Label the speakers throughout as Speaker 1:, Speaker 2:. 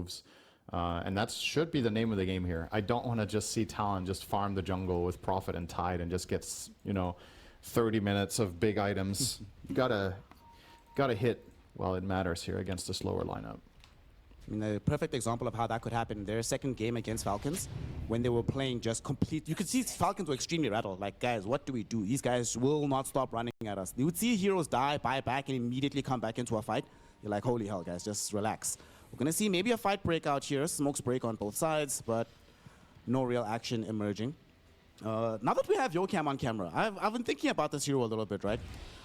Speaker 1: moves. And that should be the name of the game here. I don't want to just see Talon just farm the jungle with Prophet and Tide and just gets, 30 minutes of big items. You gotta hit while it matters here against a slower lineup.
Speaker 2: I mean, a perfect example of how that could happen. Their second game against Falcons, when they were playing just complete, you could see Falcons were extremely rattled. Like, guys, what do we do? These guys will not stop running at us. You would see heroes die, buy back, and immediately come back into a fight. You're like, holy hell, guys, just relax. We're going to see maybe a fight break out here. Smokes break on both sides, but no real action emerging. Now that we have Yocam on camera, I've been thinking about this hero a little bit, right?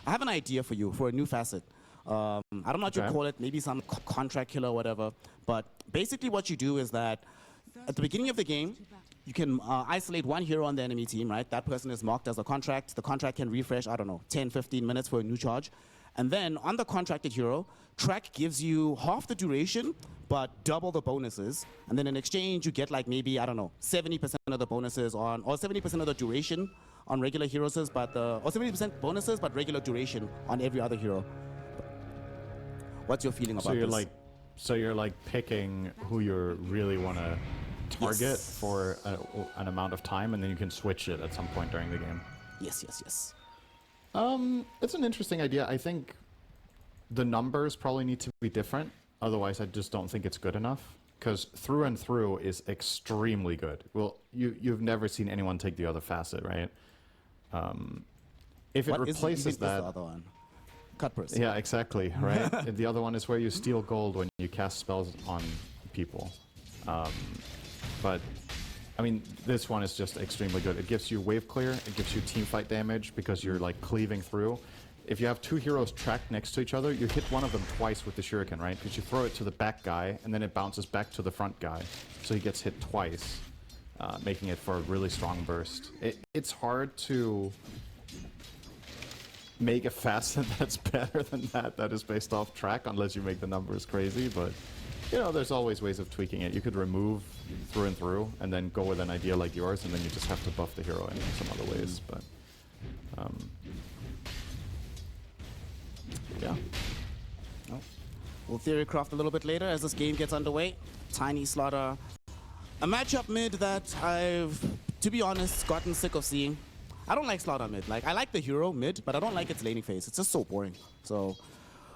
Speaker 2: I have an idea for you, for a new facet. I don't know what you call it, maybe some contract killer or whatever. But basically what you do is that at the beginning of the game, you can isolate one hero on the enemy team, right? That person is marked as a contract. The contract can refresh, I don't know, 10, 15 minutes for a new charge. And then on the contracted hero, track gives you half the duration, but double the bonuses. And then in exchange, you get like maybe, I don't know, 70% of the bonuses on, or 70% of the duration on regular heroes, but or 70% bonuses, but regular duration on every other hero. What's your feeling about this?
Speaker 1: So you're like picking who you really want to target for an amount of time, and then you can switch it at some point during the game.
Speaker 2: Yes, yes, yes.
Speaker 1: It's an interesting idea. I think the numbers probably need to be different. Otherwise, I just don't think it's good enough. Because through and through is extremely good. Well, you've never seen anyone take the other facet, right? If it replaces that,
Speaker 2: the other one? Cut purse.
Speaker 1: Yeah, exactly, right? The other one is where you steal gold when you cast spells on people. But I mean, this one is just extremely good. It gives you wave clear, it gives you team fight damage because you're like cleaving through. If you have two heroes tracked next to each other, you hit one of them twice with the shuriken, right? Because you throw it to the back guy and then it bounces back to the front guy. So he gets hit twice, making it for a really strong burst. It's hard to make a facet that's better than that is based off track unless you make the numbers crazy, but there's always ways of tweaking it. You could remove through and through and then go with an idea like yours, and then you just have to buff the hero in some other ways, but yeah.
Speaker 2: Oh. We'll theory craft a little bit later as this game gets underway. Tiny Slaughter. A matchup mid that I've, to be honest, gotten sick of seeing. I don't like Slaughter mid. Like, I like the hero mid, but I don't like its laning phase. It's just so boring. So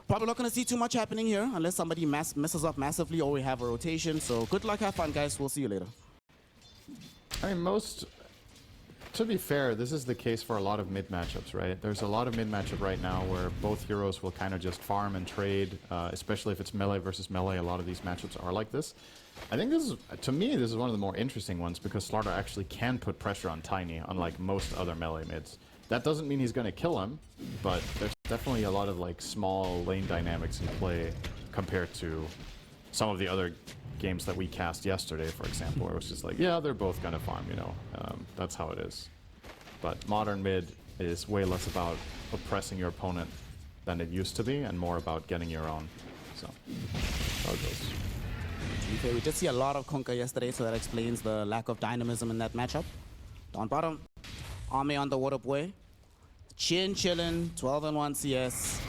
Speaker 2: probably not going to see too much happening here unless somebody messes up massively or we have a rotation. So good luck, have fun, guys. We'll see you later.
Speaker 1: I mean, to be fair, this is the case for a lot of mid matchups, right? There's a lot of mid matchup right now where both heroes will kind of just farm and trade, especially if it's melee versus melee. A lot of these matchups are like this. I think this is, to me, this is one of the more interesting ones because Slaughter actually can put pressure on Tiny, unlike most other melee mids. That doesn't mean he's going to kill him, but there's definitely a lot of like small lane dynamics in play compared to some of the other games that we cast yesterday, for example, where it was just like, yeah, they're both going to farm, that's how it is. But modern mid is way less about oppressing your opponent than it used to be, and more about getting your own. So, how it goes.
Speaker 2: Okay, we did see a lot of Kunkka yesterday, so that explains the lack of dynamism in that matchup. Down bottom, Army on the water boy. Chillin', 12-1 CS.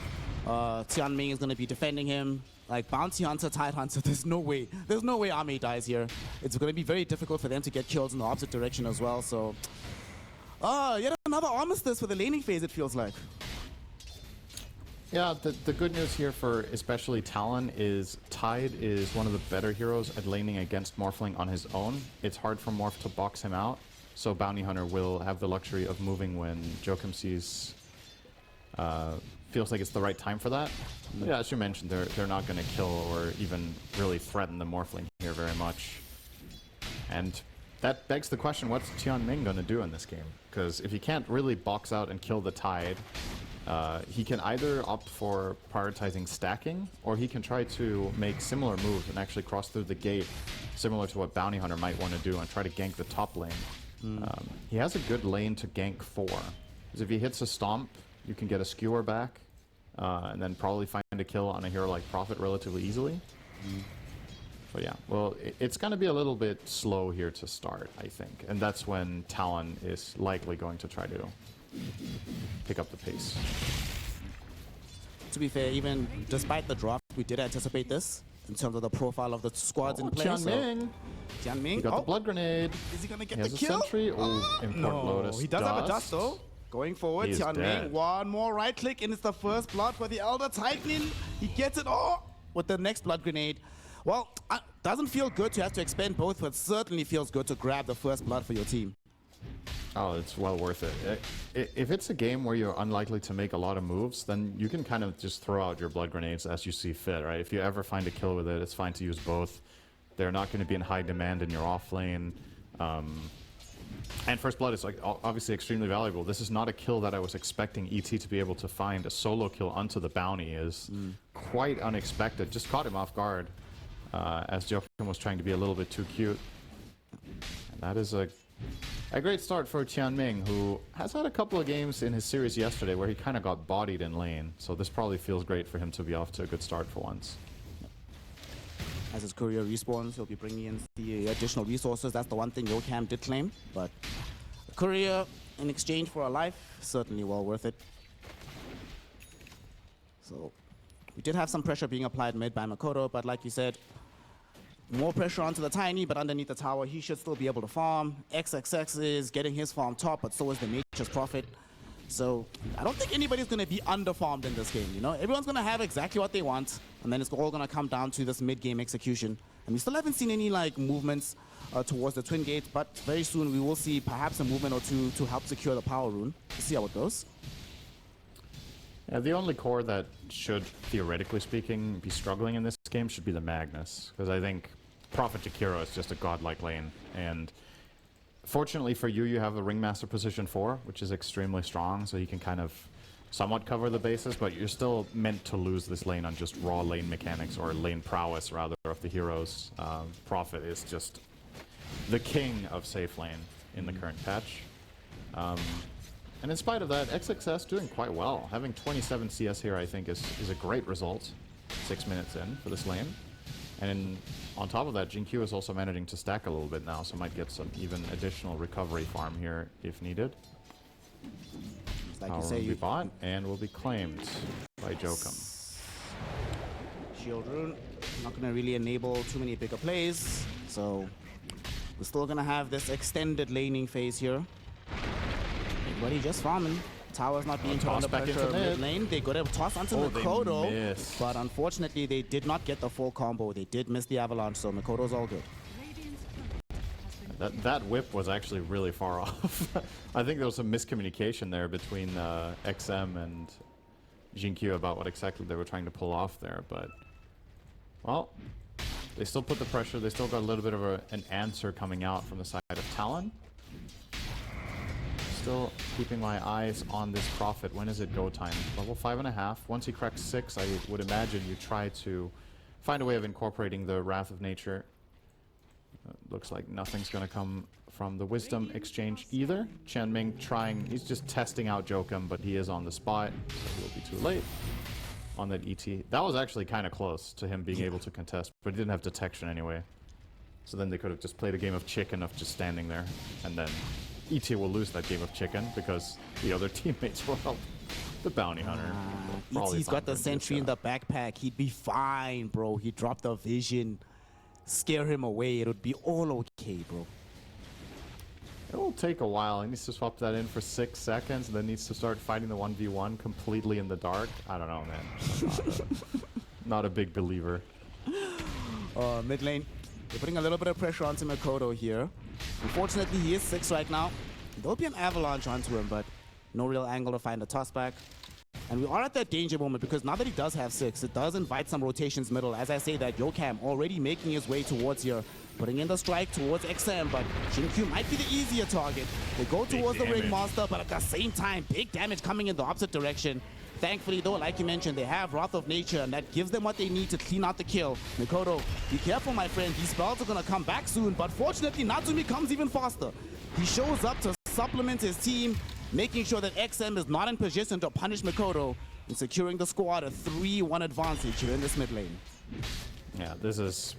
Speaker 2: Tian Ming is going to be defending him. Like, Bounty Hunter, Tide Hunter, there's no way Army dies here. It's going to be very difficult for them to get kills in the opposite direction as well, so... yet another armistice for the laning phase, it feels like.
Speaker 1: Yeah, the good news here for especially Talon is Tide is one of the better heroes at laning against Morphling on his own. It's hard for Morph to box him out, so Bounty Hunter will have the luxury of moving when Joachim sees... feels like it's the right time for that. But yeah, as you mentioned, they're not going to kill or even really threaten the Morphling here very much. And that begs the question, what's Tian Ming going to do in this game? Because if he can't really box out and kill the Tide, he can either opt for prioritizing stacking, or he can try to make similar moves and actually cross through the gate, similar to what Bounty Hunter might want to do, and try to gank the top lane. He has a good lane to gank for. Because if he hits a stomp, you can get a skewer back, and then probably find a kill on a hero like Prophet relatively easily. But yeah, well, it's going to be a little bit slow here to start, I think. And that's when Talon is likely going to try to pick up the pace.
Speaker 2: To be fair, even despite the draft, we did anticipate this. in terms of the profile of the squads in play.
Speaker 1: Tianming.
Speaker 2: Tianming.
Speaker 1: He got the blood grenade.
Speaker 2: Is he going to get
Speaker 1: He
Speaker 2: the
Speaker 1: has
Speaker 2: kill?
Speaker 1: a sentry. Oh, important Lotus.
Speaker 2: He does have a dust though. Going forward,
Speaker 1: He is
Speaker 2: Tianming.
Speaker 1: dead.
Speaker 2: One more right click and it's the first blood for the Elder Titan. He gets it all with the next blood grenade. Well, doesn't feel good to have to expend both, but certainly feels good to grab the first blood for your team.
Speaker 1: Oh, it's well worth it. If it's a game where you're unlikely to make a lot of moves, then you can kind of just throw out your blood grenades as you see fit, right? If you ever find a kill with it, it's fine to use both. They're not going to be in high demand in your off lane. And first blood is like obviously extremely valuable. This is not a kill that I was expecting ET to be able to find. A solo kill onto the bounty is quite unexpected. Just caught him off guard as Joachim was trying to be a little bit too cute. And that is a great start for Tianming, who has had a couple of games in his series yesterday where he kind of got bodied in lane. So this probably feels great for him to be off to a good start for once.
Speaker 2: As his career respawns, he'll be bringing in the additional resources. That's the one thing Joachim did claim. But a career in exchange for a life, certainly well worth it. So we did have some pressure being applied mid by Makoto, but like you said, more pressure onto the Tiny, but underneath the tower, he should still be able to farm. XXX is getting his farm top, but so is the Nature's Prophet. So I don't think anybody's going to be under-farmed in this game, you know? Everyone's going to have exactly what they want, and then it's all going to come down to this mid-game execution. And we still haven't seen any, like, movements towards the Twin Gate, but very soon we will see perhaps a movement or two to help secure the Power Rune. We'll see how it goes.
Speaker 1: Yeah, the only core that should, theoretically speaking, be struggling in this game should be the Magnus, because I think Prophet Jakiro is just a godlike lane, and fortunately for you, you have a Ringmaster position 4, which is extremely strong, so you can kind of somewhat cover the bases, but you're still meant to lose this lane on just raw lane mechanics, or lane prowess, rather, of the heroes. Prophet is just the king of safe lane in the current patch. And in spite of that, XXS doing quite well. Having 27 CS here, I think, is a great result 6 minutes in for this lane. And on top of that, Jinq is also managing to stack a little bit now, so might get some even additional recovery farm here if needed.
Speaker 2: Like
Speaker 1: Power
Speaker 2: you say,
Speaker 1: will be bought and will be claimed by Joachim.
Speaker 2: Shield Rune, not going to really enable too many bigger plays, so we're still going to have this extended laning phase here. Everybody just farming. Tower's not being put under pressure mid lane. They got a toss onto Makoto, but unfortunately they did not get the full combo. They did miss the avalanche, so Makoto's all good.
Speaker 1: That whip was actually really far off. I think there was some miscommunication there between XM and Jinq about what exactly they were trying to pull off there, but well, they still put the pressure. They still got a little bit of an answer coming out from the side of Talon. Still keeping my eyes on this Prophet. When is it go time? Level 5.5. Once he cracks 6, I would imagine you try to find a way of incorporating the Wrath of Nature. Looks like nothing's going to come from the Wisdom exchange either. Tianming trying, he's just testing out Joachim, but he is on the spot, so he'll be too late on that ET. That was actually kind of close to him being able to contest, but he didn't have detection anyway. So then they could have just played a game of chicken of just standing there, and then ET will lose that game of chicken because the other teammates will help the bounty hunter.
Speaker 2: ET's got the sentry in the backpack. He'd be fine, bro. He dropped the vision. Scare him away. It would be all okay, bro.
Speaker 1: It will take a while. He needs to swap that in for 6 seconds and then needs to start fighting the 1v1 completely in the dark. I don't know, man. Not a big believer.
Speaker 2: Mid lane. They're putting a little bit of pressure onto Makoto here. Unfortunately, he is 6 right now. There'll be an avalanche onto him, but no real angle to find a toss back. And we are at that danger moment because now that he does have 6, it does invite some rotations middle. As I say that, Joachim already making his way towards here, putting in the strike towards XM, but Jinq might be the easier target. They go towards the Ringmaster, but at the same time, big damage coming in the opposite direction. Thankfully, though, like you mentioned, they have Wrath of Nature, and that gives them what they need to clean out the kill. Makoto, be careful, my friend. These spells are going to come back soon, but fortunately, Natsumi comes even faster. He shows up to supplement his team, making sure that XM is not in position to punish Makoto and securing the squad a 3-1 advantage here in this mid lane.
Speaker 1: Yeah, this is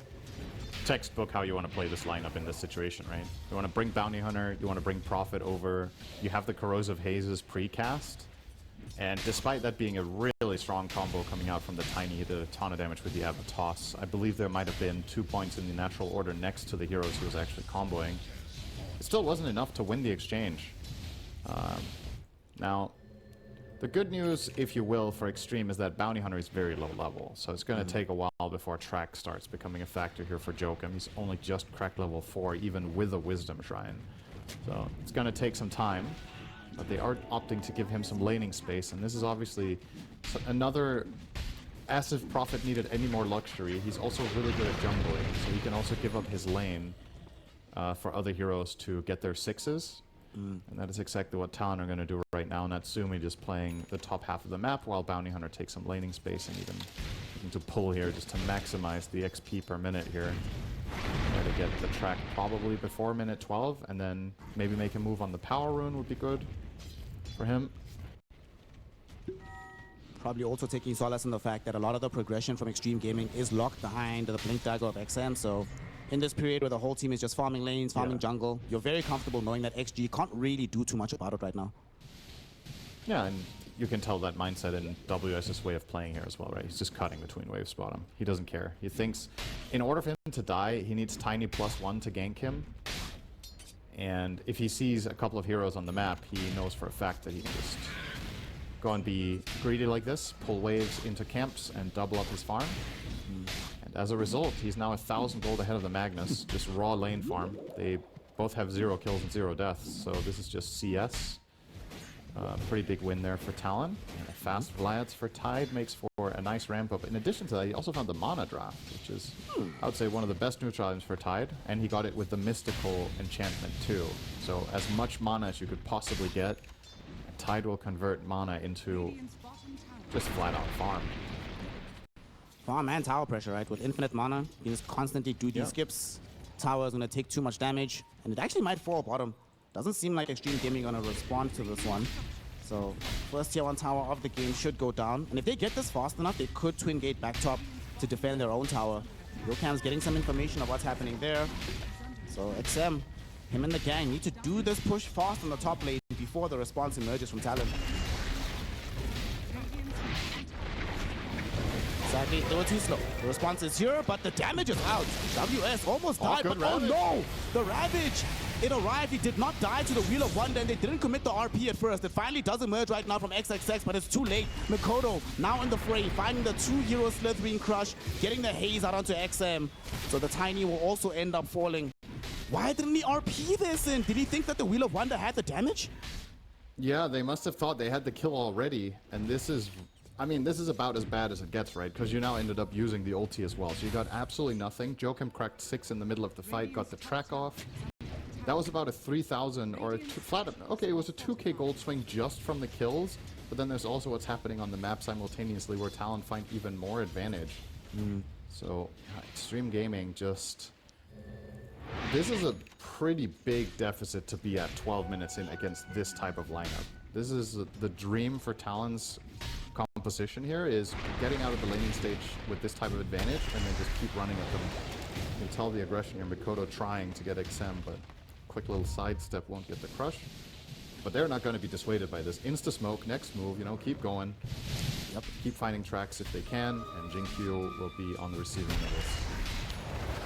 Speaker 1: textbook how you want to play this lineup in this situation, right? You want to bring Bounty Hunter, you want to bring Prophet over, you have the Corrosive Hazes pre-cast. And despite that being a really strong combo coming out from the Tiny, he did a ton of damage with the Avatos. I believe there might have been 2 points in the natural order next to the heroes he was actually comboing. It still wasn't enough to win the exchange. Now, the good news, if you will, for Xtreme is that Bounty Hunter is very low level. So it's going to take a while before track starts becoming a factor here for Joachim. He's only just cracked level 4, even with a Wisdom Shrine. So it's going to take some time. But they are opting to give him some laning space. And this is obviously another... As if Prophet needed any more luxury, he's also really good at jungling. So he can also give up his lane for other heroes to get their 6s. And that is exactly what Talon are going to do right now. Natsumi just playing the top half of the map while Bounty Hunter takes some laning space and even looking to pull here just to maximize the XP per minute here. Try to get the track probably before minute 12 and then maybe make a move on the power rune would be good for him.
Speaker 2: Probably also taking solace in the fact that a lot of the progression from Xtreme Gaming is locked behind the Blink Dagger of XM, so in this period where the whole team is just farming lanes, farming jungle, you're very comfortable knowing that XG can't really do too much about it right now.
Speaker 1: Yeah, and you can tell that mindset in WS's way of playing here as well, right? He's just cutting between waves bottom. He doesn't care. He thinks in order for him to die, he needs Tiny +1 to gank him. And if he sees a couple of heroes on the map, he knows for a fact that he can just go and be greedy like this, pull waves into camps, and double up his farm. And as a result, he's now 1,000 gold ahead of the Magnus, just raw lane farm. They both have 0 kills and 0 deaths, so this is just CS. Pretty big win there for Talon. And a fast Vlads for Tide makes for a nice ramp up. In addition to that, he also found the mana draft, which is, I would say, one of the best neutral items for Tide. And he got it with the mystical enchantment too. So as much mana as you could possibly get, Tide will convert mana into just flat out farm.
Speaker 2: Farm and tower pressure, right? With infinite mana, you can just constantly do these skips. Tower is going to take too much damage, and it actually might fall bottom. Doesn't seem like Xtreme Gaming going to respond to this one. So first tier 1 tower of the game should go down, and if they get this fast enough, they could twin gate back top to defend their own tower. Yokam's getting some information of what's happening there. So XM, him and the gang need to do this push fast on the top lane before the response emerges from Talon. Sadly, they were too slow. The response is here, but the damage is out. WS almost died, but oh no! The Ravage! It arrived, he did not die to the Wheel of Wonder, and they didn't commit the RP at first. It finally does emerge right now from XXX, but it's too late. Mikoto now in the fray, finding the 2 hero Slithering Crush, getting the haze out onto XM. So the Tiny will also end up falling. Why didn't he RP this in? Did he think that the Wheel of Wonder had the damage?
Speaker 1: Yeah, they must have thought they had the kill already, and this is... I mean, this is about as bad as it gets, right? Because you now ended up using the ulti as well. So you got absolutely nothing. Joachim cracked 6 in the middle of the fight, got the track off. That was about a 3,000 or a flat... Okay, it was a 2k gold swing just from the kills. But then there's also what's happening on the map simultaneously where Talon find even more advantage. So, Xtreme Gaming just... This is a pretty big deficit to be at 12 minutes in against this type of lineup. This is the dream for Talon's composition here, is getting out of the laning stage with this type of advantage and then just keep running at them. You can tell the aggression here. Mikoto trying to get XM, but quick little sidestep won't get the crush. But they're not going to be dissuaded by this. Insta-smoke, next move, you know, keep going. Yep, keep finding tracks if they can, and Jinkyu will be on the receiving end of this.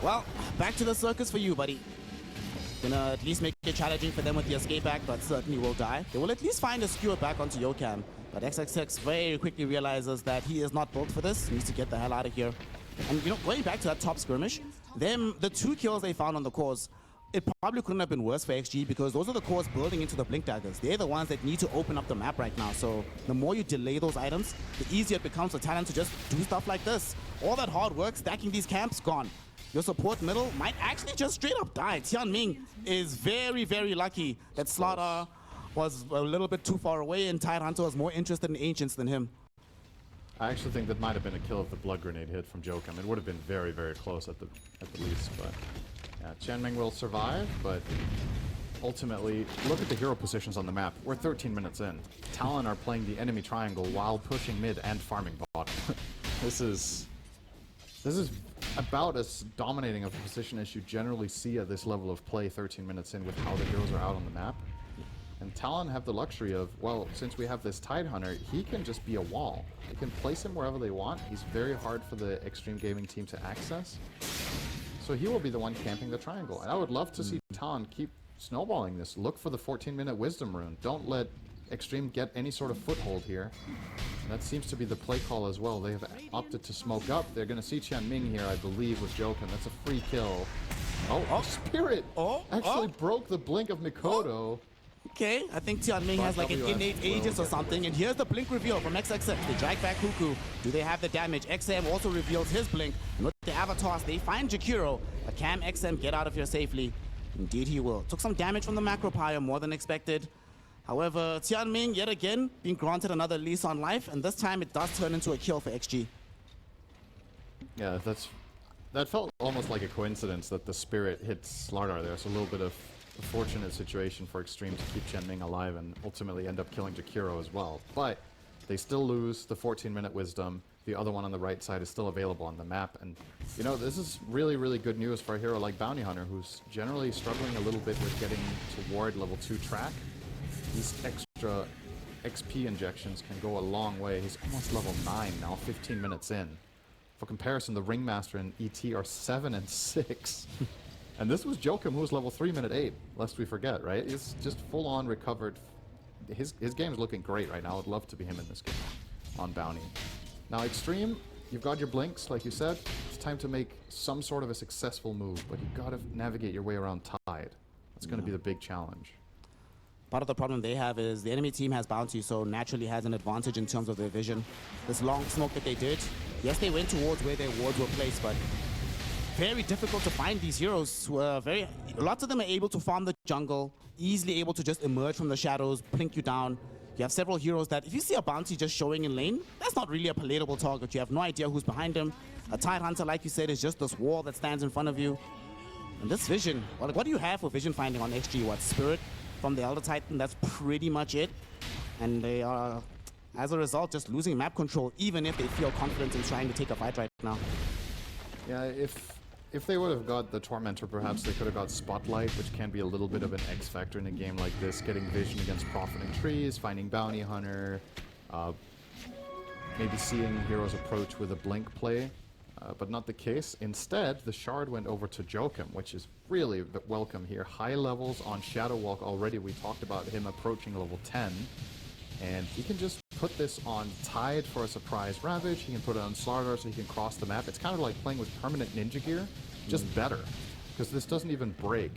Speaker 2: Well, back to the circus for you, buddy. Gonna at least make it challenging for them with the escape back, but certainly will die. They will at least find a skewer back onto Yoakam. But XXX very quickly realizes that he is not built for this. He needs to get the hell out of here. And, you know, going back to that top skirmish, the 2 kills they found on the cores, it probably couldn't have been worse for XG because those are the cores building into the Blink Daggers. They're the ones that need to open up the map right now. So the more you delay those items, the easier it becomes for Talon to just do stuff like this. All that hard work, stacking these camps, gone. Your support middle might actually just straight up die. Tianming is very, very lucky that Slaughter was a little bit too far away and Tidehunter was more interested in Ancients than him.
Speaker 1: I actually think that might have been a kill if the blood grenade hit from Joachim. It would have been very, very close at the least, but yeah, Tianming will survive, but ultimately, look at the hero positions on the map. We're 13 minutes in. Talon are playing the enemy triangle while pushing mid and farming bottom. This is about as dominating of a position as you generally see at this level of play 13 minutes in with how the heroes are out on the map. And Talon have the luxury of, well, since we have this Tide Hunter, he can just be a wall. They can place him wherever they want. He's very hard for the Xtreme Gaming team to access. So he will be the one camping the triangle. And I would love to see Talon keep snowballing this. Look for the 14-minute Wisdom Rune. Don't let Xtreme get any sort of foothold here. And that seems to be the play call as well. They have opted to smoke up. They're going to see Tianming here, I believe, with Joken. That's a free kill. Oh, Spirit actually broke the blink of Mikoto.
Speaker 2: Okay, I think Tianming has like an innate Aegis or something, and here's the blink reveal from XXM. They drag back Huku. Do they have the damage? XM also reveals his blink, and with the avatars, they find Jakiro. But can XM get out of here safely? Indeed he will. Took some damage from the macro pyre, more than expected. However, Tianming, yet again, being granted another lease on life, and this time it does turn into a kill for XG.
Speaker 1: Yeah, that felt almost like a coincidence that the Spirit hits Slardar there. It's a little bit of a fortunate situation for Xtreme to keep Tianming alive and ultimately end up killing Jakiro as well. But they still lose the 14-minute Wisdom. The other one on the right side is still available on the map. And, you know, this is really, really good news for a hero like Bounty Hunter, who's generally struggling a little bit with getting toward level 2 track. These extra XP injections can go a long way. He's almost level 9 now, 15 minutes in. For comparison, the Ringmaster and ET are 7 and 6. And this was Jokem, who was level 3 minute 8, lest we forget, right? He's just full-on recovered. His game's looking great right now. I'd love to be him in this game on Bounty. Now, Xtreme, you've got your blinks, like you said. It's time to make some sort of a successful move, but you've got to navigate your way around Tide. That's going to be the big challenge.
Speaker 2: Part of the problem they have is the enemy team has Bounty, so naturally has an advantage in terms of their vision. This long smoke that they did, yes, they went towards where their wards were placed, but very difficult to find these heroes who are lots of them are able to farm the jungle, easily able to just emerge from the shadows, blink you down. You have several heroes that if you see a Bounty just showing in lane, that's not really a palatable target. You have no idea who's behind him. A Tide Hunter, like you said, is just this wall that stands in front of you. And this vision, what do you have for vision finding on XG? What, Spirit from the Elder Titan? That's pretty much it. And they are, as a result, just losing map control, even if they feel confident in trying to take a fight right now.
Speaker 1: Yeah, if they would have got the Tormentor, perhaps they could have got Spotlight, which can be a little bit of an X factor in a game like this. Getting vision against Profiting Trees, finding Bounty Hunter, maybe seeing heroes approach with a blink play, but not the case. Instead, the Shard went over to Jokem, which is really welcome here. High levels on Shadow Walk already. We talked about him approaching level 10. And he can just put this on Tide for a surprise Ravage. He can put it on Slardar so he can cross the map. It's kind of like playing with permanent ninja gear, just better. Because this doesn't even break.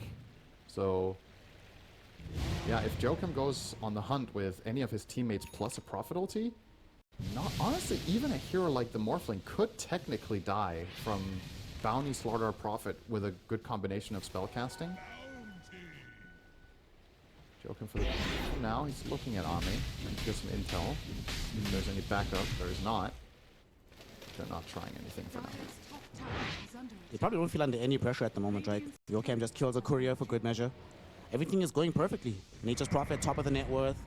Speaker 1: So, yeah, if Jokem goes on the hunt with any of his teammates plus a Prophet ulti, honestly, even a hero like the Morphling could technically die from Bounty, Slardar, Prophet with a good combination of spellcasting. Jokem for the now, he's looking at Ami and to get some intel. If there's any backup, there is not. They're not trying anything for now.
Speaker 2: They probably don't feel under any pressure at the moment, right? Jokem just kills a courier for good measure. Everything is going perfectly. Nature's Prophet, top of the net worth.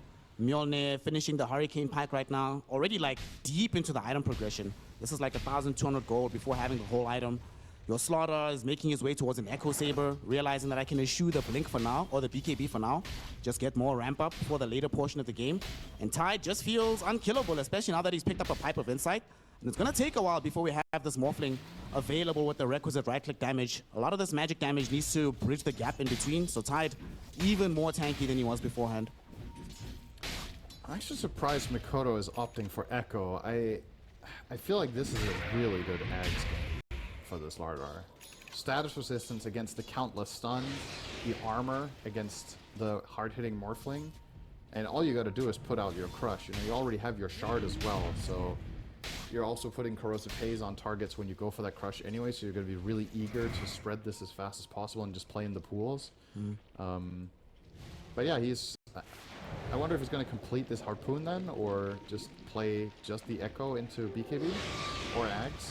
Speaker 2: Mjolnir finishing the Hurricane Pike right now. Already like deep into the item progression. This is like 1,200 gold before having the whole item. Your Slaughter is making his way towards an Echo Saber, realizing that I can eschew the Blink for now, or the BKB for now. Just get more ramp up for the later portion of the game. And Tide just feels unkillable, especially now that he's picked up a Pipe of Insight. And it's gonna take a while before we have this Morphling available with the requisite right-click damage. A lot of this magic damage needs to bridge the gap in between, so Tide even more tanky than he was beforehand.
Speaker 1: I'm actually surprised Mikoto is opting for Echo. I feel like this is a really good Ags game for this Lardar. Status resistance against the countless stun, the armor against the hard-hitting Morphling, and all you gotta do is put out your Crush. You know, you already have your Shard as well, so you're also putting Corrosive Haze on targets when you go for that Crush anyway, so you're gonna be really eager to spread this as fast as possible and just play in the pools. But yeah, I wonder if he's going to complete this Harpoon then, or just play just the Echo into BKB or Ags.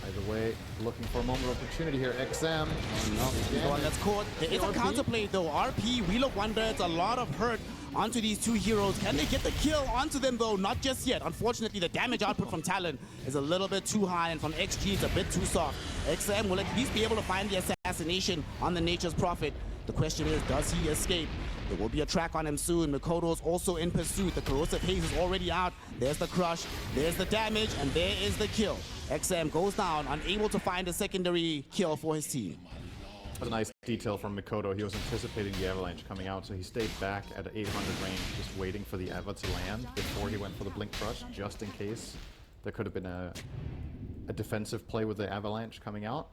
Speaker 1: Either way, looking for a moment of opportunity here. XM.
Speaker 2: No, he's the one that's caught. There is a counterplay though. RP, Wheel of Wonder, it's a lot of hurt onto these two heroes. Can they get the kill onto them though? Not just yet. Unfortunately, the damage output from Talon is a little bit too high, and from XG, it's a bit too soft. XM will at least be able to find the assassination on the Nature's Prophet. The question is, does he escape? There will be a track on him soon. Mikoto's also in pursuit. The corrosive haze is already out. There's the crush, there's the damage, and there is the kill. XM goes down, unable to find a secondary kill for his team.
Speaker 1: That was a nice detail from Mikoto. He was anticipating the avalanche coming out, so he stayed back at 800 range, just waiting for the Ava to land before he went for the blink crush, just in case there could have been a defensive play with the avalanche coming out.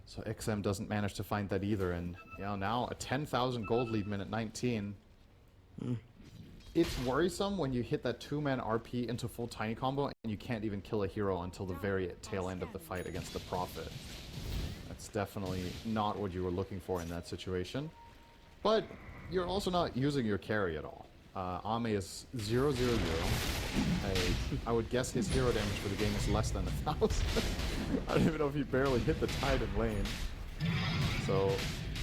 Speaker 1: So XM doesn't manage to find that either, and now a 10,000 gold lead minute 19. It's worrisome when you hit that 2-man RP into full tiny combo and you can't even kill a hero until the very tail end of the fight against the Prophet. That's definitely not what you were looking for in that situation. But you're also not using your carry at all. Ame is 0-0-0. I would guess his hero damage for the game is less than 1,000. I don't even know if he barely hit the tide in lane. So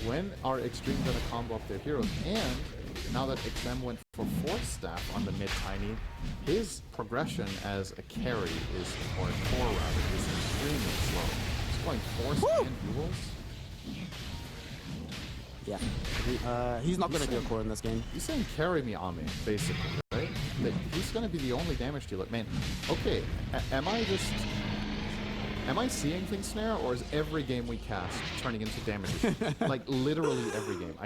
Speaker 1: when are Xtreme going to combo up their heroes? And now that XM went for Force Staff on the mid tiny, his progression as a carry is, or a core rather, is extremely slow. He's going Force and duels.
Speaker 2: Yeah, he's not going to be a core in this game.
Speaker 1: He's saying carry me, Ame, basically, right? That he's going to be the only damage dealer. Man, okay, am I seeing things, Snare, or is every game we cast turning into damage? Like, literally every game.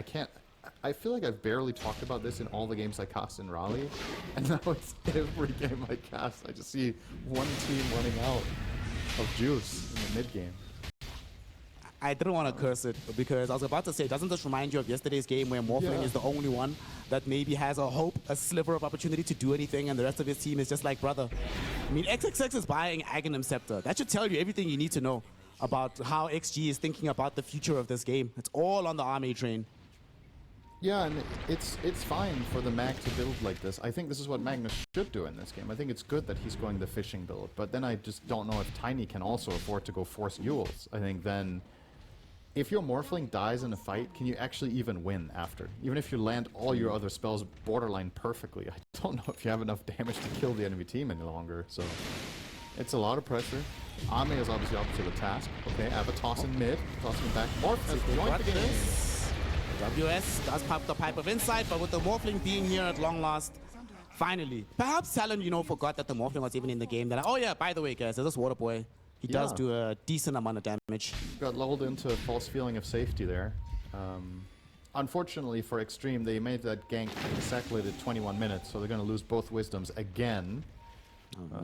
Speaker 1: I feel like I've barely talked about this in all the games I cast in Raleigh, and now it's every game I cast. I just see one team running out of juice in the mid game.
Speaker 2: I didn't want to curse it because I was about to say, doesn't this remind you of yesterday's game where Morphling is the only one that maybe has a hope, a sliver of opportunity to do anything, and the rest of his team is just like, brother. I mean, XXX is buying Aghanim Scepter. That should tell you everything you need to know about how XG is thinking about the future of this game. It's all on the Army train.
Speaker 1: Yeah, and it's fine for the Mag to build like this. I think this is what Magnus should do in this game. I think it's good that he's going the fishing build, but then I just don't know if Tiny can also afford to go force Yules. I think then, if your Morphling dies in a fight, can you actually even win after? Even if you land all your other spells borderline perfectly, I don't know if you have enough damage to kill the enemy team any longer, so it's a lot of pressure. Ame is obviously up to the task. Okay, Ava toss in mid, tossing back. Morph has joined the game.
Speaker 2: WS does pop the pipe of insight, but with the Morphling being here at long last, finally. Perhaps Talon, forgot that the Morphling was even in the game. They're like, oh yeah, by the way, guys, there's this Water Boy. He does do a decent amount of damage.
Speaker 1: Got lulled into a false feeling of safety there. Unfortunately for Xtreme, they made that gank exactly at 21 minutes, so they're going to lose both Wisdoms again.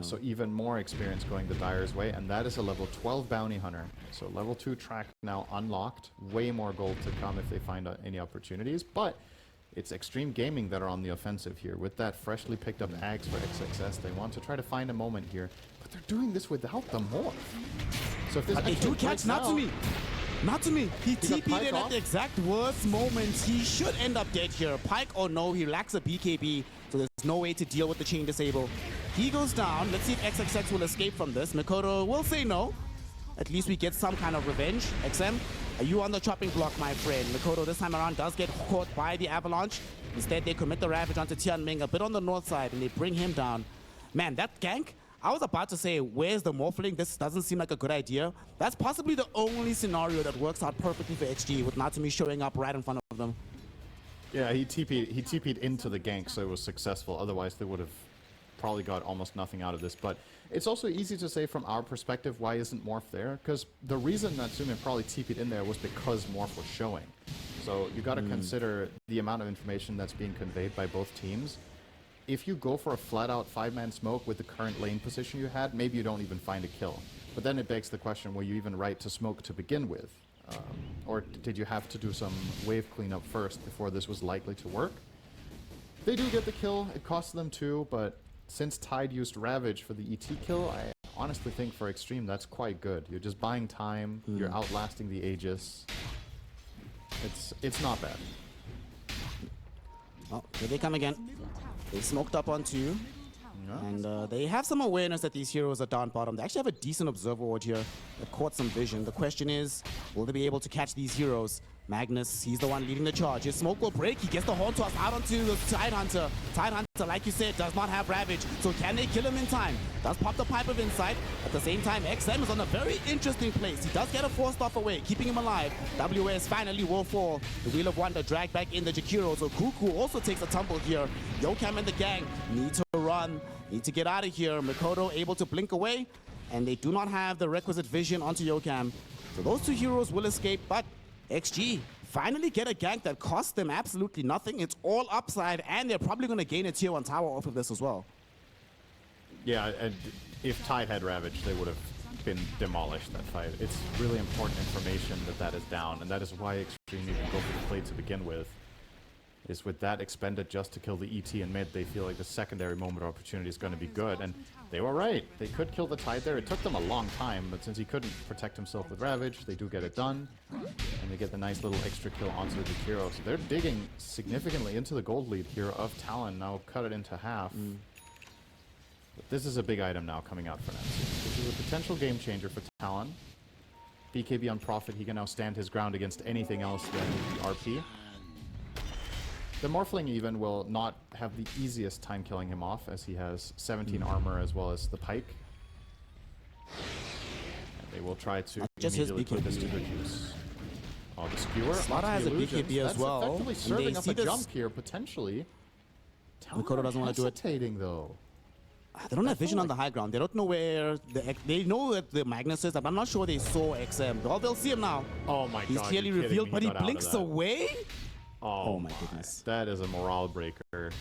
Speaker 1: So even more experience going the Dire's way, and that is a level 12 Bounty Hunter. So level 2 track now unlocked. Way more gold to come if they find any opportunities, but it's Xtreme Gaming that are on the offensive here. With that freshly picked up Ags for XXS, they want to try to find a moment here, but they're doing this without the morph. So if this
Speaker 2: they do catch Natsumi. Natsumi, he TP'd in at the exact worst moment. He should end up dead here. Pike, oh no, he lacks a BKB, so there's no way to deal with the chain disable. He goes down. Let's see if XXX will escape from this. Mikoto will say no. At least we get some kind of revenge. XM, are you on the chopping block, my friend? Mikoto this time around does get caught by the avalanche. Instead, they commit the Ravage onto Tianming a bit on the north side, and they bring him down. Man, that gank, I was about to say, where's the Morphling? This doesn't seem like a good idea. That's possibly the only scenario that works out perfectly for XG, with Natsumi showing up right in front of them.
Speaker 1: Yeah, he TP'd into the gank, so it was successful. Otherwise, they would have probably got almost nothing out of this. But it's also easy to say from our perspective, why isn't Morph there? Because the reason Natsumi probably TP'd in there was because Morph was showing. So you got to consider the amount of information that's being conveyed by both teams. If you go for a flat-out 5-man smoke with the current lane position you had, maybe you don't even find a kill. But then it begs the question, were you even right to smoke to begin with? Or did you have to do some wave cleanup first before this was likely to work? They do get the kill. It costs them 2, but since Tide used Ravage for the ET kill, I honestly think for Xtreme that's quite good. You're just buying time, you're outlasting the Aegis. It's not bad.
Speaker 2: Oh, here they come again. They smoked up on 2. And they have some awareness that these heroes are down bottom. They actually have a decent observer ward here that caught some vision. The question is, will they be able to catch these heroes? Magnus, he's the one leading the charge. His smoke will break. He gets the horn toss out onto the Tidehunter. Tidehunter, like you said, does not have Ravage. So can they kill him in time? Does pop the pipe of insight. At the same time, XM is on a very interesting place. He does get a force off away, keeping him alive. WS finally will fall. The Wheel of Wonder dragged back in the Jakiro. So Kuku also takes a tumble here. Yokam and the gang need to run, need to get out of here. Mikoto able to blink away, and they do not have the requisite vision onto Yokam. So those two heroes will escape, but XG finally get a gank that costs them absolutely nothing. It's all upside, and they're probably going to gain a tier 1 tower off of this as well.
Speaker 1: Yeah, and if Tide had Ravage, they would have been demolished that fight. It's really important information that is down, and that is why Xtreme even go for the play to begin with. Is with that expended just to kill the ET in mid, they feel like the secondary moment opportunity is going to be good, and they were right. They could kill the Tide there. It took them a long time, but since he couldn't protect himself with Ravage, they do get it done, and they get the nice little extra kill onto the Jakiro. So they're digging significantly into the gold lead here of Talon, now cut it into half. But this is a big item now coming out for Nancy. This is a potential game changer for Talon. BKB on Prophet, he can now stand his ground against anything else than the RP. The Morphling even will not have the easiest time killing him off, as he has 17 armor as well as the Pike. And they will try to immediately put this to good use. Oh, the Skewer.
Speaker 2: Slaughter has a BKB as well.
Speaker 1: That's effectively serving up a jump here, potentially.
Speaker 2: Mikoto doesn't want to do it.
Speaker 1: Hesitating, though.
Speaker 2: They don't have vision on the high ground. They don't know where they know that the Magnus is, but I'm not sure they saw XM. Well, they'll see him now.
Speaker 1: Oh my god.
Speaker 2: He's clearly revealed, but he blinks away.
Speaker 1: Oh my goodness. That is a morale breaker.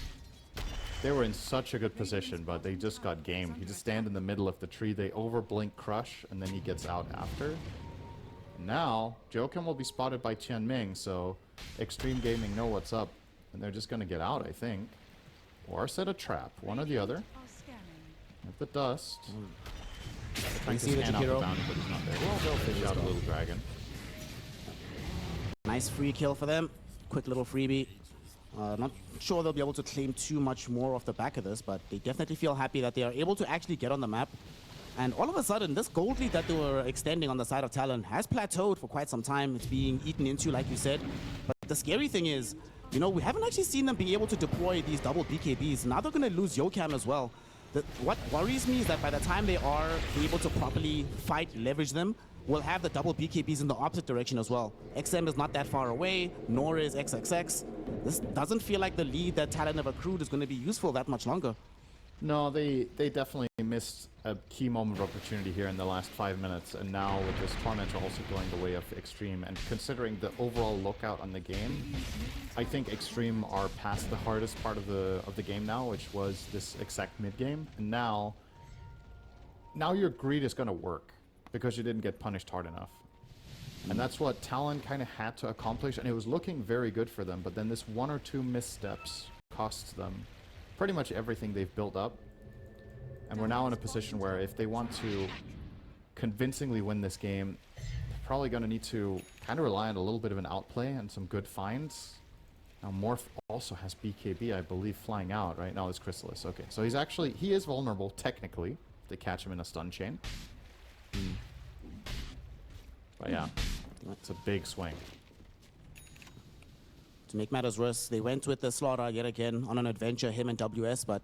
Speaker 1: They were in such a good position, but they just got gamed. He just stand in the middle of the tree. They overblink Crush, and then he gets out after. Now, Joken will be spotted by Tianming, so Xtreme Gaming know what's up, and they're just going to get out, I think. Or set a trap, one or the other. With the dust.
Speaker 2: You see the Jakiro.
Speaker 1: But he's not there. Well, they'll fish out a little dragon.
Speaker 2: Nice free kill for them. Quick little freebie. Not sure they'll be able to claim too much more off the back of this, but they definitely feel happy that they are able to actually get on the map. And all of a sudden, this gold lead that they were extending on the side of Talon has plateaued for quite some time. It's being eaten into, like you said. But the scary thing is, you know, we haven't actually seen them be able to deploy these double BKBs. Now they're going to lose Yokam as well. What worries me is that by the time they are able to properly fight, leverage them, we'll have the double BKBs in the opposite direction as well. XM is not that far away, nor is XXX. This doesn't feel like the lead that Talon have accrued is going to be useful that much longer.
Speaker 1: No, they definitely missed a key moment of opportunity here in the last 5 minutes, and now with this Tormentor also going the way of Xtreme, and considering the overall lookout on the game, I think Xtreme are past the hardest part of the game now, which was this exact mid game, and now your greed is going to work because you didn't get punished hard enough. And that's what Talon kind of had to accomplish, and it was looking very good for them, but then this 1 or 2 missteps costs them pretty much everything they've built up. And we're now in a position where if they want to convincingly win this game, they're probably going to need to kind of rely on a little bit of an outplay and some good finds. Now Morph also has BKB, I believe, flying out right now. This Chrysalis. Okay, so he is vulnerable technically if they catch him in a stun chain. But yeah, it's a big swing.
Speaker 2: To make matters worse, they went with the Slaughter yet again on an adventure, him and WS, but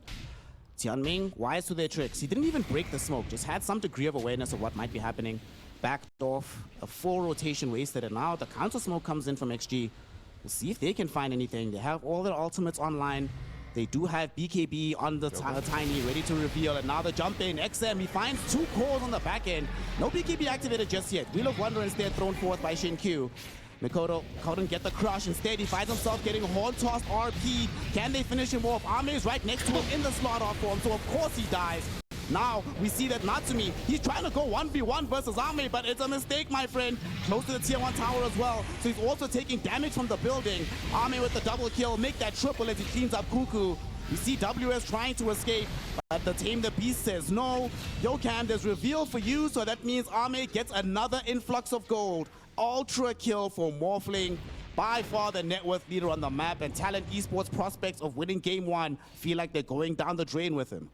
Speaker 2: Tianming, wise to their tricks. He didn't even break the smoke, just had some degree of awareness of what might be happening. Backed off, a full rotation wasted, and now the counter smoke comes in from XG. We'll see if they can find anything. They have all their ultimates online. They do have BKB on the Tiny, ready to reveal, and now the jump in. XM, he finds 2 cores on the back end. No BKB activated just yet. Wheel of Wonder instead thrown forth by Shin-Q. Mikoto couldn't get the crush. Instead, he finds himself getting horn-tossed RP. Can they finish him off? Ame is right next to him in the slaughter form, so of course he dies. Now, we see that Natsumi, he's trying to go 1v1 versus Ame, but it's a mistake, my friend. Close to the tier 1 tower as well, so he's also taking damage from the building. Ame with the double kill, make that triple as he cleans up Kuku. We see WS trying to escape, but the Tame the Beast says no. Yokam, there's reveal for you, so that means Ame gets another influx of gold. Ultra kill for Morphling. By far the net worth leader on the map, and Talon Esports prospects of winning game 1 feel like they're going down the drain with him.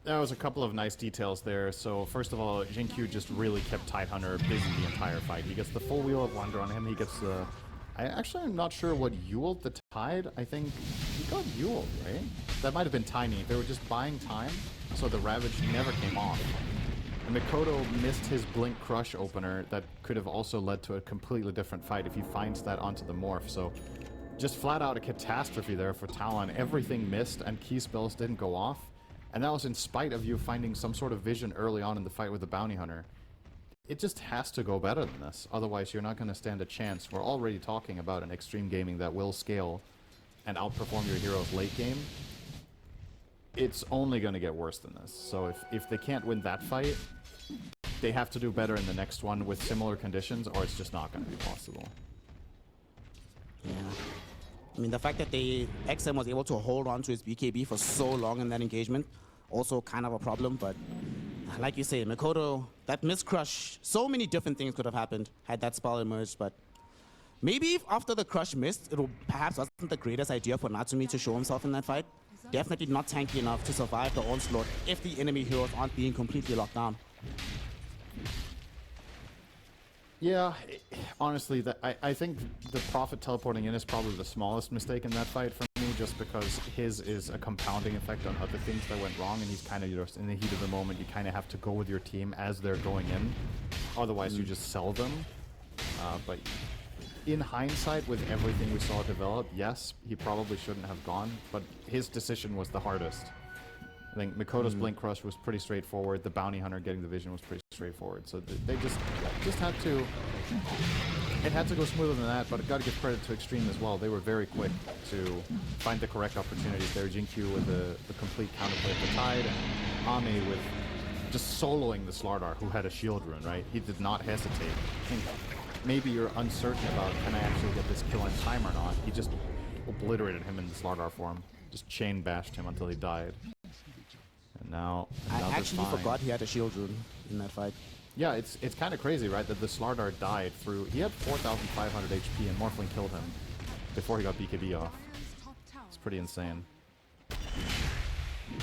Speaker 1: There was a couple of nice details there. So first of all, Jinkyu just really kept Tidehunter busy the entire fight. He gets the full Wheel of Wonder on him. He gets the... I'm not sure what Yuled the Tide. I think he got Yuled, right? That might have been Tiny. They were just buying time, so the Ravage never came off. And Mikoto missed his Blink Crush opener that could have also led to a completely different fight if he finds that onto the Morph. So just flat out a catastrophe there for Talon. Everything missed and key spells didn't go off. And that was in spite of you finding some sort of vision early on in the fight with the Bounty Hunter. It just has to go better than this. Otherwise, you're not going to stand a chance. We're already talking about an Xtreme Gaming that will scale and outperform your heroes late game. It's only going to get worse than this. So if they can't win that fight, they have to do better in the next one with similar conditions, or it's just not going to be possible.
Speaker 2: Yeah. I mean, the fact that XM was able to hold on to his BKB for so long in that engagement, also kind of a problem, but like you say, Mikoto, that missed crush, so many different things could have happened had that spell emerged, but maybe if after the crush missed, it perhaps wasn't the greatest idea for Natsumi to show himself in that fight. Definitely not tanky enough to survive the onslaught if the enemy heroes aren't being completely locked down.
Speaker 1: Yeah, honestly, I think the Prophet teleporting in is probably the smallest mistake in that fight for me, just because his is a compounding effect on other things that went wrong, and he's kind of just in the heat of the moment. You kind of have to go with your team as they're going in, otherwise you just sell them. But in hindsight, with everything we saw develop, yes, he probably shouldn't have gone, but his decision was the hardest. I think Mikoto's Blink Crush was pretty straightforward. The Bounty Hunter getting the vision was pretty straightforward. So they just had to... It had to go smoother than that, but I got to give credit to Xtreme as well. They were very quick to find the correct opportunities there. Jinkyu with the complete counterplay of the Tide, and Ame with just soloing the Slardar, who had a shield rune, right? He did not hesitate. I think maybe you're uncertain about, can I actually get this kill in time or not? He just obliterated him in the Slardar form. Just chain bashed him until he died. And now
Speaker 2: I actually forgot he had a shield rune in that fight.
Speaker 1: Yeah, it's kind of crazy, right? That the Slardar died through... He had 4,500 HP and Morphling killed him before he got BKB off. It's pretty insane.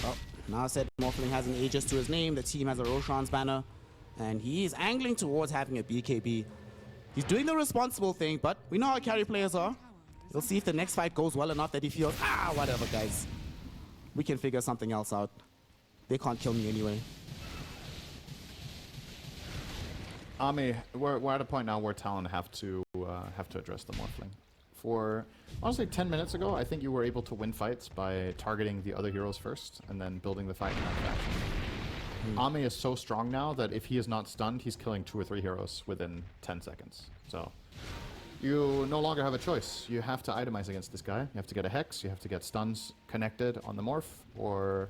Speaker 2: Well, now said Morphling has an Aegis to his name. The team has a Roshan's banner. And he is angling towards having a BKB. He's doing the responsible thing, but we know how carry players are. We'll see if the next fight goes well enough that he feels, whatever, guys. We can figure something else out. They can't kill me anyway.
Speaker 1: Ame, we're at a point now where Talon have to address the Morphling. For honestly 10 minutes ago, I think you were able to win fights by targeting the other heroes first and then building the fight in that fashion. Ame is so strong now that if he is not stunned, he's killing 2 or 3 heroes within 10 seconds. So you no longer have a choice. You have to itemize against this guy. You have to get a Hex, you have to get stuns connected on the Morph, or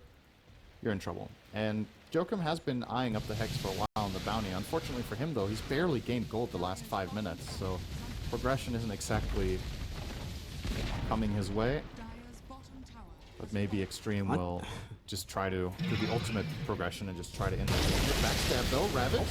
Speaker 1: you're in trouble. And Joachim has been eyeing up the Hex for a while on the bounty. Unfortunately for him, though, he's barely gained gold the last 5 minutes, so progression isn't exactly coming his way. But maybe Xtreme will just try to do the ultimate progression and just try to end it. Backstab, though. Ravage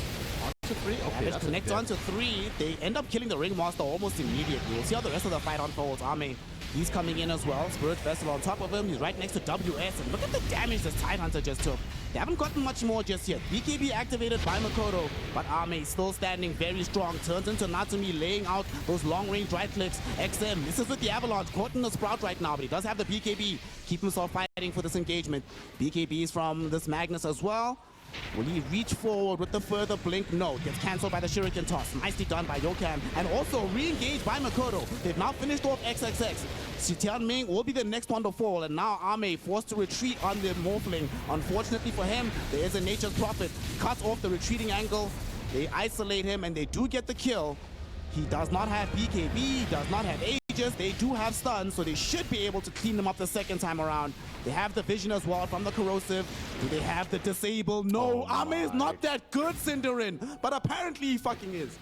Speaker 1: onto 3. Okay,
Speaker 2: Ravage connects onto 3. They end up killing the Ringmaster almost immediately. We'll see how the rest of the fight unfolds. Ame, he's coming in as well. Spirit Festival on top of him. He's right next to WS. And look at the damage this Tidehunter just took. They haven't gotten much more just yet. BKB activated by Mikoto, but Ame still standing very strong. Turns into Natsumi, laying out those long-range right clicks. XM misses with the Avalanche, caught in the Sprout right now, but he does have the BKB. Keep himself fighting for this engagement. BKBs from this Magnus as well. Will he reach forward with the further blink? No, gets cancelled by the Shuriken toss. Nicely done by Yokan, and also re-engaged by Mikoto. They've now finished off XXX. Tianming will be the next one to fall, and now Ame forced to retreat on the Morphling. Unfortunately for him, there is a Nature's Prophet. Cuts off the retreating angle. They isolate him, and they do get the kill. He does not have BKB, he does not have Aegis. They do have stuns, so they should be able to clean them up the second time around. They have the vision as well from the corrosive. Do they have the disable? No, Ame is not that good, Cinderin, but apparently he fucking is.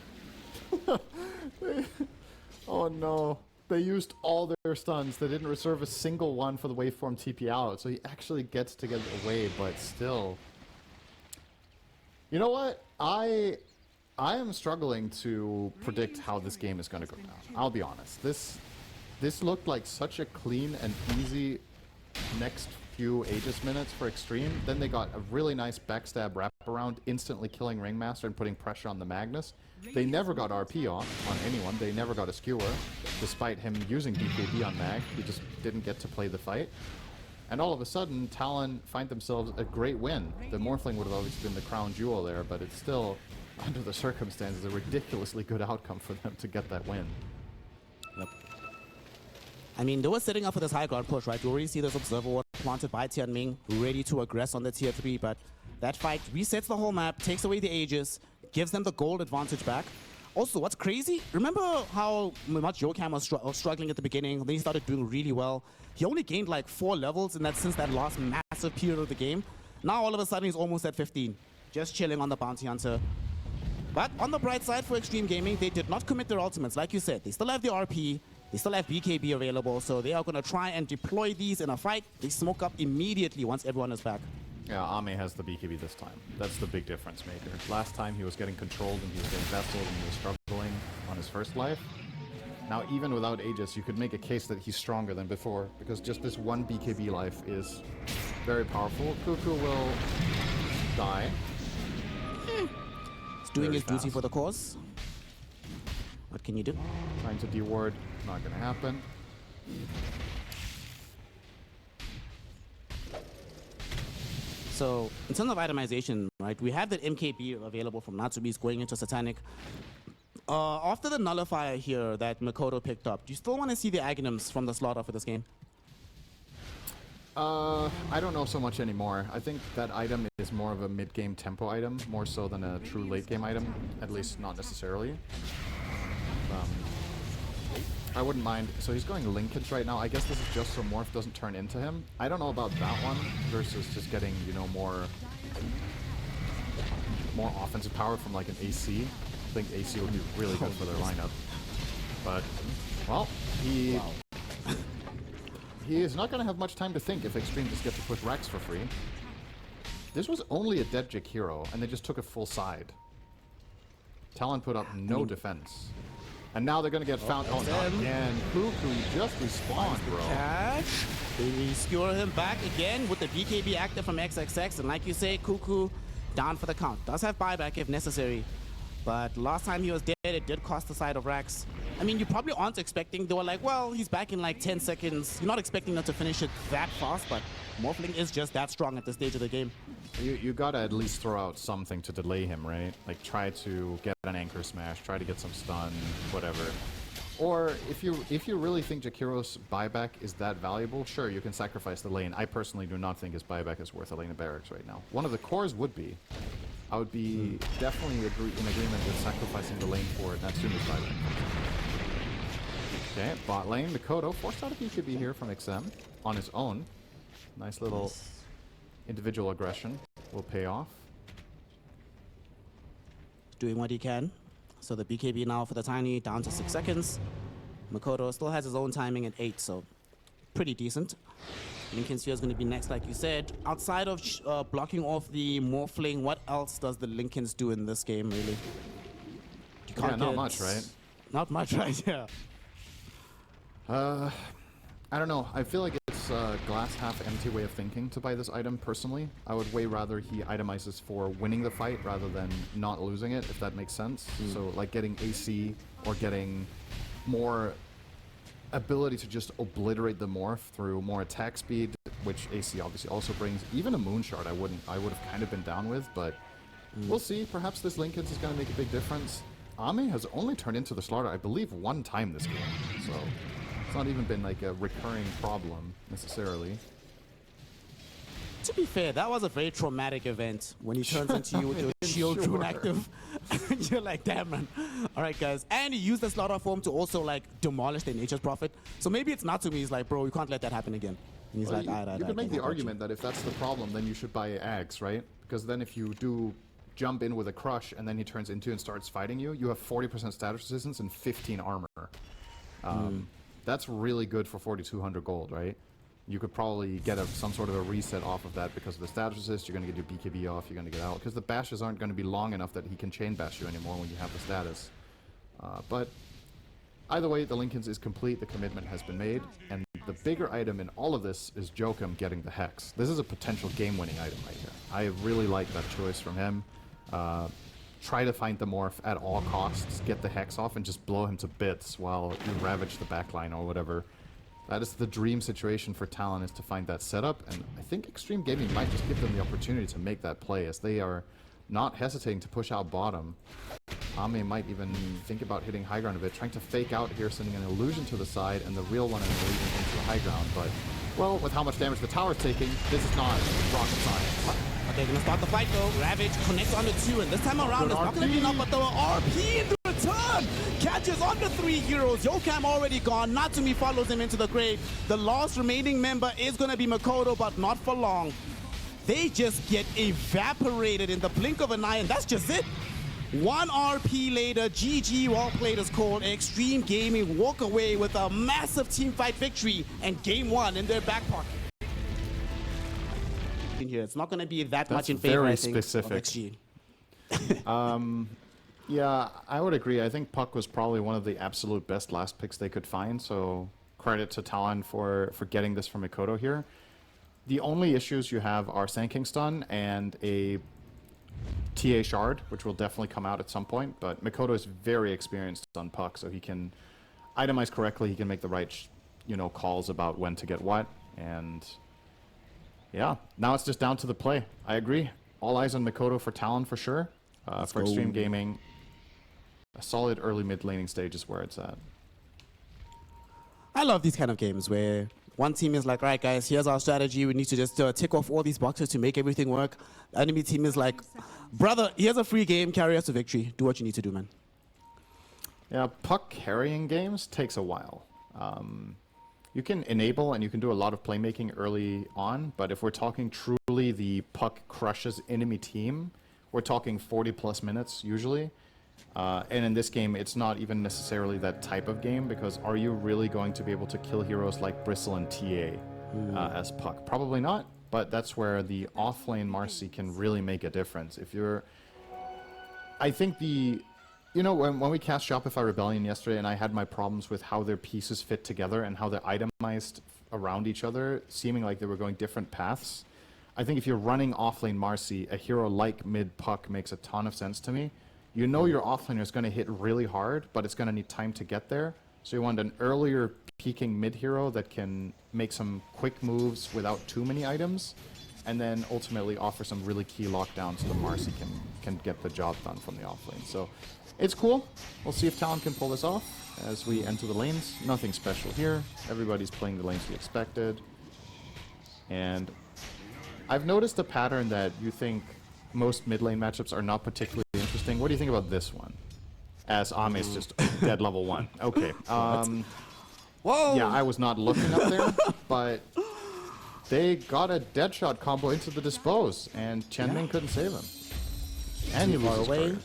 Speaker 1: Oh no. They used all their stuns. They didn't reserve a single one for the waveform TP out, so he actually gets to get away, but still. You know what? I am struggling to predict how this game is going to go down. I'll be honest. This looked like such a clean and easy next few Aegis minutes for Xtreme. Then they got a really nice backstab wraparound, instantly killing Ringmaster and putting pressure on the Magnus. They never got RP on anyone. They never got a skewer, despite him using BKB on Mag. He just didn't get to play the fight. And all of a sudden, Talon find themselves a great win. The Morphling would have obviously been the crown jewel there, but it's still, under the circumstances, a ridiculously good outcome for them to get that win.
Speaker 2: Yep. I mean, they were setting up for this high ground push, right? You already see this Observer Ward planted by Tianming, ready to aggress on the tier 3, but that fight resets the whole map, takes away the Aegis, gives them the gold advantage back. Also, what's crazy, remember how much Yokamp was struggling at the beginning, then he started doing really well. He only gained like 4 levels in that since that last massive period of the game. Now all of a sudden he's almost at 15, just chilling on the Bounty Hunter. But on the bright side for Xtreme Gaming, they did not commit their ultimates. Like you said, they still have the RP, they still have BKB available, so they are going to try and deploy these in a fight. They smoke up immediately once everyone is back.
Speaker 1: Yeah, Ame has the BKB this time. That's the big difference maker. Last time he was getting controlled and he was getting vesseled and he was struggling on his first life. Now even without Aegis, you could make a case that he's stronger than before, because just this one BKB life is very powerful. Cuckoo will die.
Speaker 2: He's doing his duty for the cause. What can you do?
Speaker 1: Trying to deward, not gonna happen.
Speaker 2: So, in terms of itemization, right, we have that MKB available from Natsumi's going into Satanic. After the nullifier here that Makoto picked up, do you still want to see the Aghanims from the slaughter for this game?
Speaker 1: I don't know so much anymore. I think that item is more of a mid-game tempo item, more so than a true late-game item, at least not necessarily. I wouldn't mind. So he's going linkage right now. I guess this is just so Morph doesn't turn into him. I don't know about that one versus just getting, you know, more offensive power from like an AC. I think AC would be really good for their lineup. But, well, he is not going to have much time to think if Xtreme just get to push Rex for free. This was only a dead Jik hero, and they just took a full side. Talon put up no defense. And now they're going to get found. Oh, not again. Cuckoo just respawned, bro.
Speaker 2: Catch. They skewer him back again with the BKB active from XXX. And like you say, Cuckoo down for the count. Does have buyback if necessary. But last time he was dead, it did cost the side of Rax. I mean, you probably aren't expecting. They were like, well, he's back in like 10 seconds. You're not expecting them to finish it that fast, but Morphling is just that strong at this stage of the game.
Speaker 1: You gotta at least throw out something to delay him, right? Like try to get an anchor smash, try to get some stun, whatever. Or if you really think Jakiro's buyback is that valuable, sure, you can sacrifice the lane. I personally do not think his buyback is worth a lane of barracks right now. One of the cores would be. I would be definitely in agreement with sacrificing the lane for Natsumi's buyback. Okay, bot lane, Makoto forced out a BKB here from XM on his own. Nice little individual aggression will pay off.
Speaker 2: Doing what he can. So the BKB now for the Tiny down to 6 seconds. Makoto still has his own timing at 8, so pretty decent. Lincoln Sphere is going to be next, like you said. Outside of blocking off the Morphling, what else does the Lincolns do in this game, really?
Speaker 1: Yeah, not much, right?
Speaker 2: Not much, right? Yeah.
Speaker 1: I don't know. I feel like it's a glass half empty way of thinking to buy this item, personally. I would way rather he itemizes for winning the fight rather than not losing it, if that makes sense. So, like getting AC or getting more ability to just obliterate the morph through more attack speed, which AC obviously also brings. Even a Moonshard I would have kind of been down with, but we'll see. Perhaps this Lincoln's is going to make a big difference. Ame has only turned into the Slaughter, I believe, 1 time this game, so it's not even been like a recurring problem necessarily.
Speaker 2: To be fair, that was a very traumatic event when he turns into you with your shield rune active. You're like, damn, man. All right, guys. And he used the slaughter form to also like demolish the Nature's Prophet. So maybe it's not to me. He's like, bro, you can't let that happen again. And he's
Speaker 1: well,
Speaker 2: like,
Speaker 1: you could make the argument that if that's the problem, then you should buy Ags, right? Because then if you do jump in with a crush and then he turns into and starts fighting you, you have 40% status resistance and 15 armor. That's really good for 4,200 gold, right? You could probably get some sort of a reset off of that because of the status resist. You're going to get your BKB off. You're going to get out because the bashes aren't going to be long enough that he can chain bash you anymore when you have the status. But either way, the Lincoln's is complete. The commitment has been made, and the bigger item in all of this is Jokum getting the Hex. This is a potential game-winning item right here. I really like that choice from him. Try to find the Morph at all costs, get the Hex off, and just blow him to bits while you ravage the backline or whatever. That is the dream situation for Talon, is to find that setup, and I think Xtreme Gaming might just give them the opportunity to make that play, as they are not hesitating to push out bottom. Ame might even think about hitting high ground a bit, trying to fake out here, sending an illusion to the side, and the real one an illusion into the high ground, but, well, with how much damage the tower's taking, this is not rocket science.
Speaker 2: Okay, gonna start the fight though. Ravage connects on the 2, and this time around it's not gonna be enough, but the RP in the return catches on the 3 heroes. Yokam already gone. Natsumi follows him into the grave. The last remaining member is gonna be Makoto, but not for long. They just get evaporated in the blink of an eye, and that's just it. 1 RP later, GG, well played is called. Xtreme Gaming walk away with a massive team fight victory and game 1 in their back pocket. Here, it's not going to be that much in favor, I think,
Speaker 1: specific.
Speaker 2: of XG.
Speaker 1: Yeah, I would agree. I think Puck was probably one of the absolute best last picks they could find, so credit to Talon for getting this from Mikoto here. The only issues you have are Sand King Stun and a TA Shard, which will definitely come out at some point, but Mikoto is very experienced on Puck, so he can itemize correctly, he can make the right calls about when to get what, and yeah, now it's just down to the play. I agree. All eyes on Mikoto for Talon for sure. For Xtreme Gaming, a solid early mid laning stage is where it's at.
Speaker 2: I love these kind of games where one team is like, right guys, here's our strategy. We need to just tick off all these boxes to make everything work. The enemy team is like, brother, here's a free game, carry us to victory. Do what you need to do, man.
Speaker 1: Yeah, Puck carrying games takes a while. You can enable and you can do a lot of playmaking early on, but if we're talking truly the Puck crushes enemy team, we're talking 40 plus minutes usually. And in this game, it's not even necessarily that type of game, because are you really going to be able to kill heroes like Bristle and TA as Puck? Probably not, but that's where the offlane Marcy can really make a difference. If you're... I think the... when we cast Shopify Rebellion yesterday and I had my problems with how their pieces fit together and how they're itemized around each other, seeming like they were going different paths, I think if you're running offlane Marcy, a hero like mid-Puck makes a ton of sense to me. You know your offlaner is going to hit really hard, but it's going to need time to get there. So you want an earlier peaking mid-hero that can make some quick moves without too many items, and then ultimately offer some really key lockdowns so the Marcy can get the job done from the offlane. So it's cool. We'll see if Talon can pull this off as we enter the lanes. Nothing special here. Everybody's playing the lanes we expected. And I've noticed a pattern that you think most mid lane matchups are not particularly interesting. What do you think about this one? As Ame's just dead level 1. Okay.
Speaker 2: Whoa!
Speaker 1: Yeah, I was not looking up there, but they got a Deadshot combo into the Dispose, and Chen-Ming couldn't save him. And he loses away.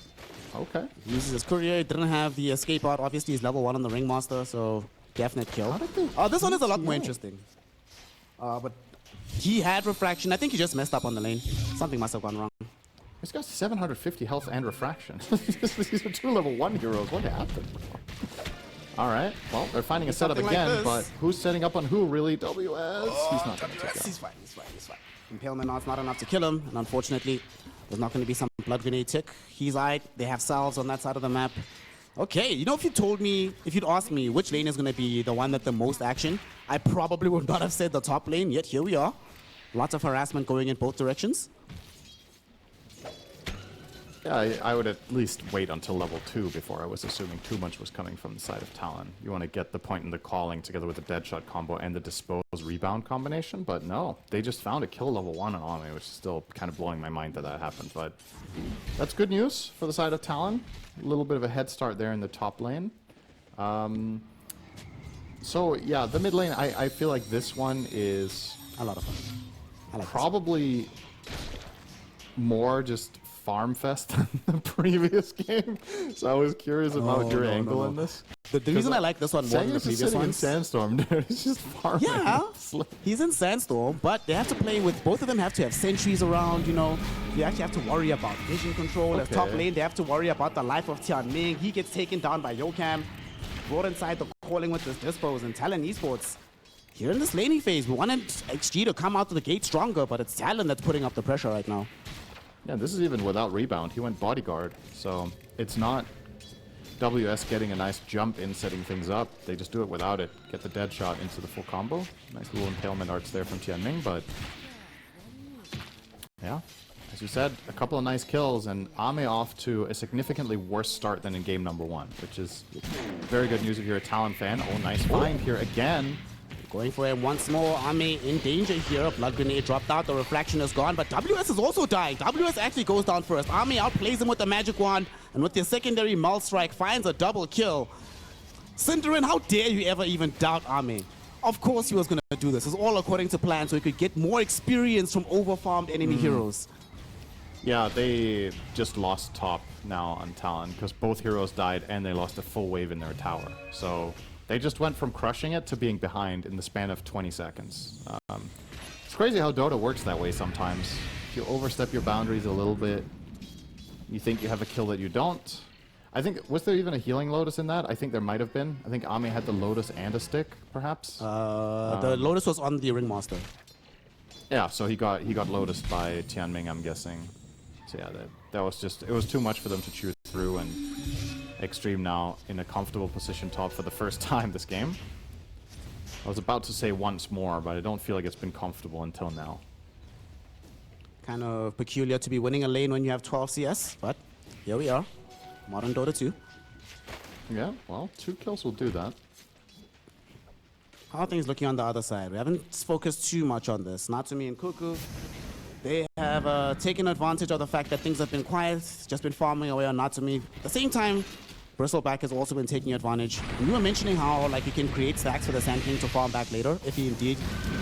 Speaker 1: Okay.
Speaker 2: He uses his courier, didn't have the escape out. Obviously, he's level 1 on the Ringmaster, so definite kill. This one is a lot more interesting. But he had refraction. I think he just messed up on the lane. Something must have gone wrong.
Speaker 1: He's got 750 health and refraction. These are 2 level 1 heroes. What happened? All right. Well, they're finding a setup again, but who's setting up on who, really? WS? He's not going to take it.
Speaker 2: He's fine. Impalement art's not enough to kill him, and unfortunately, there's not going to be some blood grenade tick. He's eyed. They have salves on that side of the map. Okay, if you'd asked me which lane is going to be the one that the most action, I probably would not have said the top lane, yet here we are. Lots of harassment going in both directions.
Speaker 1: Yeah, I would at least wait until level 2 before I was assuming too much was coming from the side of Talon. You want to get the point in the calling together with the Deadshot combo and the Dispose rebound combination, but no. They just found a kill level 1 on me, which is still kind of blowing my mind that happened, but that's good news for the side of Talon. A little bit of a head start there in the top lane. So yeah, the mid lane, I feel like this one is
Speaker 2: a lot of fun. I like
Speaker 1: probably more just farm fest than the previous game. So I was curious about your angle in this.
Speaker 2: The reason I like this one more than the previous one.
Speaker 1: In Sandstorm, dude. It's just farming.
Speaker 2: Yeah, he's in Sandstorm, but they have to play with, both of them have to have sentries around, They actually have to worry about vision control. As top lane, they have to worry about the life of Tianming. He gets taken down by Yokam. Brought inside the calling with this Dispose, and Talon Esports here in this laning phase, we wanted XG to come out of the gate stronger, but it's Talon that's putting up the pressure right now.
Speaker 1: Yeah, this is even without rebound. He went bodyguard, so it's not WS getting a nice jump in setting things up. They just do it without it. Get the dead shot into the full combo. Nice little impalement arts there from Tianming, but yeah, as you said, a couple of nice kills, and Ame off to a significantly worse start than in game number 1, which is very good news if you're a Talon fan. Oh, nice find here again.
Speaker 2: Going for him once more. Ame in danger here. Blood grenade dropped out. The refraction is gone, but WS is also dying. WS actually goes down first. Ame outplays him with the magic wand, and with the secondary Mull strike finds a double kill. Cinderin, how dare you ever even doubt Ame? Of course he was going to do this. It's all according to plan, so he could get more experience from overfarmed enemy heroes.
Speaker 1: Yeah, they just lost top now on Talon because both heroes died and they lost a full wave in their tower. So they just went from crushing it to being behind in the span of 20 seconds. It's crazy how Dota works that way sometimes. If you overstep your boundaries a little bit, you think you have a kill that you don't. I think, was there even a healing Lotus in that? I think there might have been. I think Ame had the Lotus and a stick, perhaps.
Speaker 2: The Lotus was on the Ringmaster.
Speaker 1: Yeah, so he got Lotus by Tianming, I'm guessing. So yeah, that was just, it was too much for them to chew through, and Xtreme now in a comfortable position top for the first time this game. I was about to say once more, but I don't feel like it's been comfortable until now.
Speaker 2: Kind of peculiar to be winning a lane when you have 12 CS, but here we are. Modern Dota 2.
Speaker 1: Yeah, well, 2 kills will do that.
Speaker 2: How are things looking on the other side? We haven't focused too much on this. Natsumi and Cuckoo, they have taken advantage of the fact that things have been quiet, just been farming away on Natsumi. At the same time, Bristleback has also been taking advantage. And you were mentioning how like you can create stacks for the Sand King to farm back later if he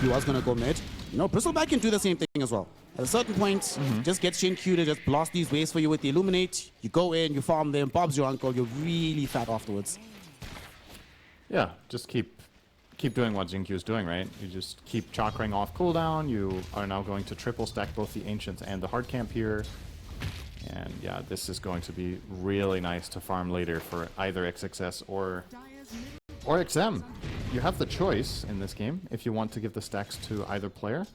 Speaker 2: was going to go mid. You know, Bristleback can do the same thing as well. At a certain point, just get Shin Q to just blast these waves for you with the Illuminate. You go in, you farm them, Bob's your uncle, you're really fat afterwards.
Speaker 1: Yeah, just keep doing what Xingqiu is doing, right? You just keep chakring off cooldown. You are now going to triple stack both the Ancients and the hard camp here. And yeah, this is going to be really nice to farm later for either XXS or XM. You have the choice in this game if you want to give the stacks to either player.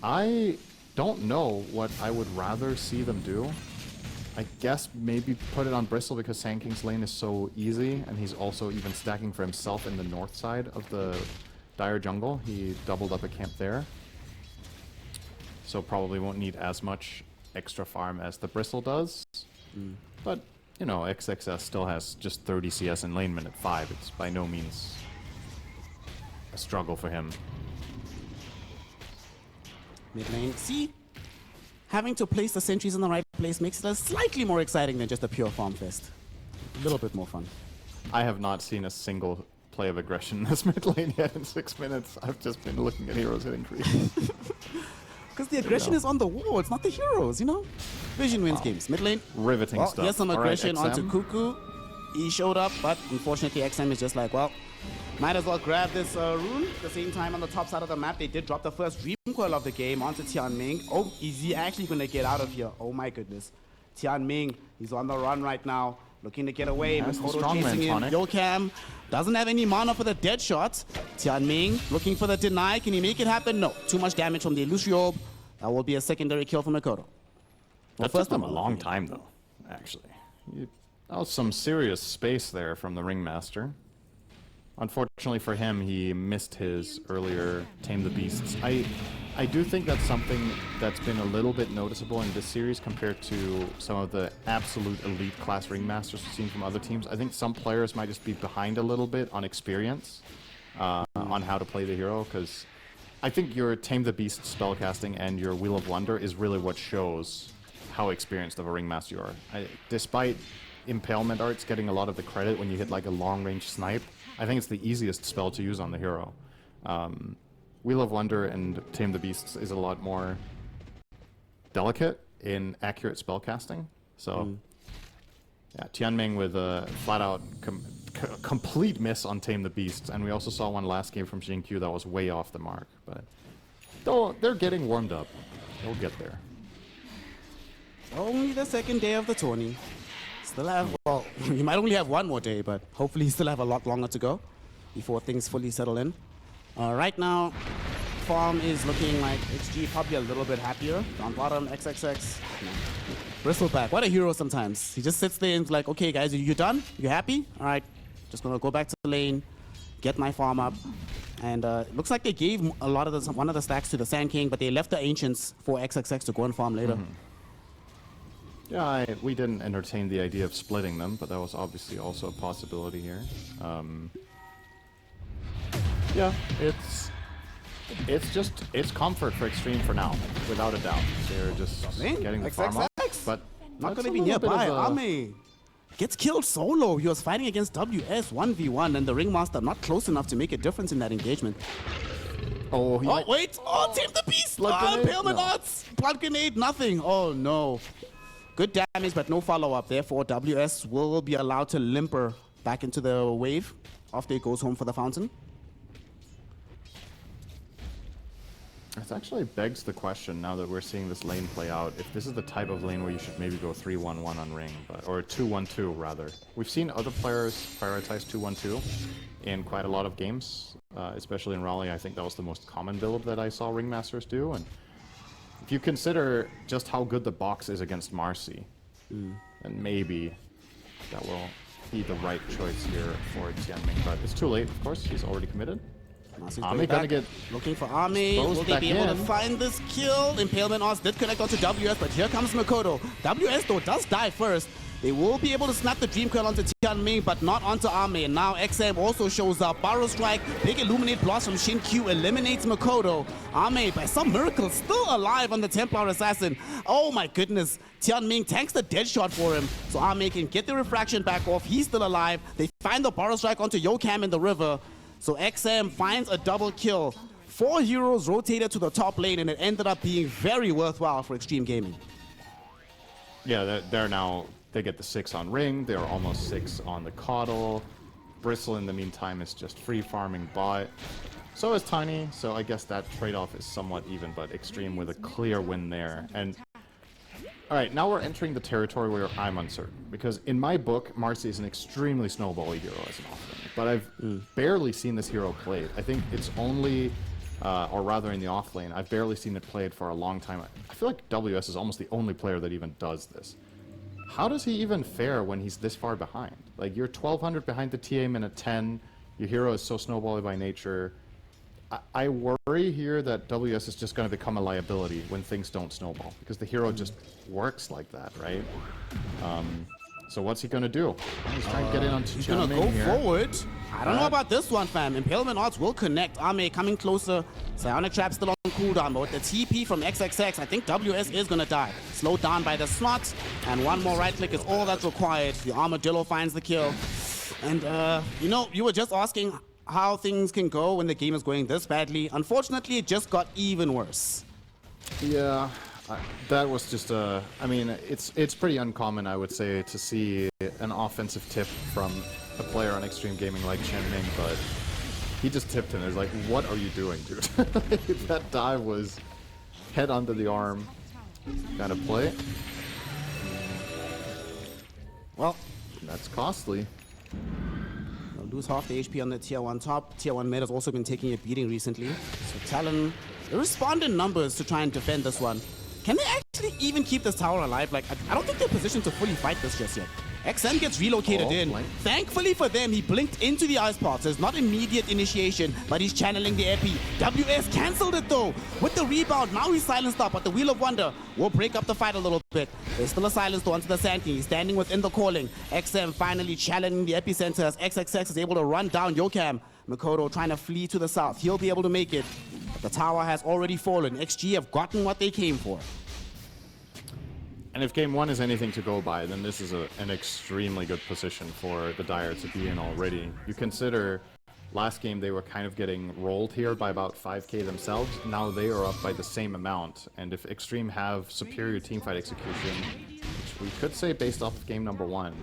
Speaker 1: I don't know what I would rather see them do. I guess maybe put it on Bristle because Sand King's lane is so easy, and he's also even stacking for himself in the north side of the Dire jungle. He doubled up a camp there. So probably won't need as much extra farm as the Bristle does. But, you know, XXS still has just 30 CS in lane minute 5. It's by no means a struggle for him.
Speaker 2: Mid lane. See? Having to place the sentries in the right place makes it slightly more exciting than just a pure farm fest. A little bit more fun.
Speaker 1: I have not seen a single play of aggression in this mid lane yet in 6 minutes. I've just been looking at heroes hitting creeps.
Speaker 2: Because the aggression is on the wall, it's not the heroes, you know? Vision wins games. Mid lane.
Speaker 1: Riveting stuff.
Speaker 2: Here's some aggression
Speaker 1: right,
Speaker 2: onto Cuckoo. He showed up, but unfortunately XM is just like, well, might as well grab this rune. At the same time, on the top side of the map, they did drop the first Dream Coil of the game onto Tianming. Oh, is he actually going to get out of here? Oh my goodness. Tianming, he's on the run right now, looking to get away. Mikoto chasing him. Yocam doesn't have any mana for the dead shot. Tianming looking for the deny. Can he make it happen? No. Too much damage from the Illusion Orb. That will be a secondary kill for Mikoto.
Speaker 1: That took them a long time, though, actually. That was some serious space there from the Ringmaster. Unfortunately for him, he missed his earlier Tame the Beasts. I do think that's something that's been a little bit noticeable in this series compared to some of the absolute elite class Ringmasters we've seen from other teams. I think some players might just be behind a little bit on experience on how to play the hero, because I think your Tame the Beast spellcasting and your Wheel of Wonder is really what shows how experienced of a Ringmaster you are. Despite Impalement Arts getting a lot of the credit when you hit like a long-range snipe, I think it's the easiest spell to use on the hero. Wheel of Wonder and Tame the Beasts is a lot more delicate in accurate spellcasting. So, yeah, Tianming with a flat-out complete miss on Tame the Beasts, and we also saw one last game from Xingqiu that was way off the mark. But they're getting warmed up. They'll get there.
Speaker 2: Only the second day of the tourney. Still have, well, you might only have one more day, but hopefully you still have a lot longer to go. before things fully settle in. Right now, farm is looking like XG probably a little bit happier. Down bottom, XXX. Bristleback, what a hero sometimes. He just sits there and is like, okay guys, you done? You happy? All right, just gonna go back to the lane, get my farm up. And it looks like they gave a lot of one of the stacks to the Sand King, but they left the Ancients for XXX to go and farm later.
Speaker 1: Yeah, we didn't entertain the idea of splitting them, but that was obviously also a possibility here. Yeah, it's comfort for Xtreme for now, without a doubt. They're just getting the farm up, but
Speaker 2: not gonna be nearby. Ame gets killed solo. He was fighting against WS 1v1, and the Ringmaster not close enough to make a difference in that engagement.
Speaker 1: Oh,
Speaker 2: wait! Oh, Tame the Beast! Impalement odds! Blood grenade, nothing. Oh no. Good damage, but no follow-up. Therefore, WS will be allowed to limper back into the wave after he goes home for the fountain.
Speaker 1: It actually begs the question, now that we're seeing this lane play out, if this is the type of lane where you should maybe go 3-1-1 on ring, or 2-1-2 rather. We've seen other players prioritize 2-1-2 in quite a lot of games, especially in Raleigh. I think that was the most common build that I saw Ringmasters do. And if you consider just how good the box is against Marcy, then maybe that will be the right choice here for Tianming. But it's too late, of course. He's already committed.
Speaker 2: Ame gonna get looking for Ame. Will they be able to find this kill? Impalement odds did connect onto WS, but here comes Makoto. WS though does die first. They will be able to snap the Dream Coil onto Tianming, but not onto Ame. And now XM also shows up. Barrow Strike, big Illuminate Blast from Shin Q eliminates Makoto. Ame, by some miracle, still alive on the Templar Assassin. Oh my goodness. Tianming tanks the dead shot for him. So Ame can get the refraction back off. He's still alive. They find the Barrow Strike onto Yokam in the river. So XM finds a double kill. 4 heroes rotated to the top lane, and it ended up being very worthwhile for Xtreme Gaming.
Speaker 1: Yeah, they're now, they get the 6 on ring, they're almost 6 on the Coddle. Bristle in the meantime is just free farming bot. So is Tiny, so I guess that trade-off is somewhat even, but Xtreme with a clear win there. And alright, now we're entering the territory where I'm uncertain, because in my book, Marcy is an extremely snowbally hero as an offlaner, but I've barely seen this hero played. I think it's only, or rather in the offlane, I've barely seen it played for a long time. I feel like WS is almost the only player that even does this. How does he even fare when he's this far behind? Like, you're 1200 behind the TA minute 10, your hero is so snowbally by nature. I worry here that WS is just going to become a liability when things don't snowball, because the hero just works like that, right? So what's he going to do? He's trying to get in on
Speaker 2: He's going to go forward. I don't know about this one, fam. Impalement odds will connect. Ame coming closer. Psionic Trap still on cooldown, but with the TP from XXX, I think WS is going to die. Slowed down by the snot, and one more right click is all that's required. The Armadillo finds the kill. And, you know, you were just asking how things can go when the game is going this badly. Unfortunately, it just got even worse.
Speaker 1: Yeah, that was just a... I mean, it's pretty uncommon, I would say, to see an offensive tip from a player on Xtreme Gaming like Chen Ming, but he just tipped him. It was like, what are you doing, dude? That dive was head under the arm kind of play. Well, that's costly.
Speaker 2: Lose half the HP on the tier 1 top. Tier 1 mid has also been taking a beating recently. So Talon, they respond in numbers to try and defend this one. Can they actually even keep this tower alive? Like, I don't think they're positioned to fully fight this just yet. XM gets relocated in.
Speaker 1: Blink.
Speaker 2: Thankfully for them, he blinked into the ice pot. So it's not immediate initiation, but he's channeling the epi. WS cancelled it though. With the rebound, now he's silenced up, but the Wheel of Wonder will break up the fight a little bit. There's still a silence though onto the Sand King. He's standing within the calling. XM finally channeling the epicenter as XXX is able to run down Yokam. Makoto trying to flee to the south. He'll be able to make it. But the tower has already fallen. XG have gotten what they came for.
Speaker 1: And if game 1 is anything to go by, then this is an extremely good position for the Dire to be in already. You consider last game they were kind of getting rolled here by about 5k themselves. Now they are up by the same amount. And if Xtreme have superior teamfight execution, which we could say based off of game number 1,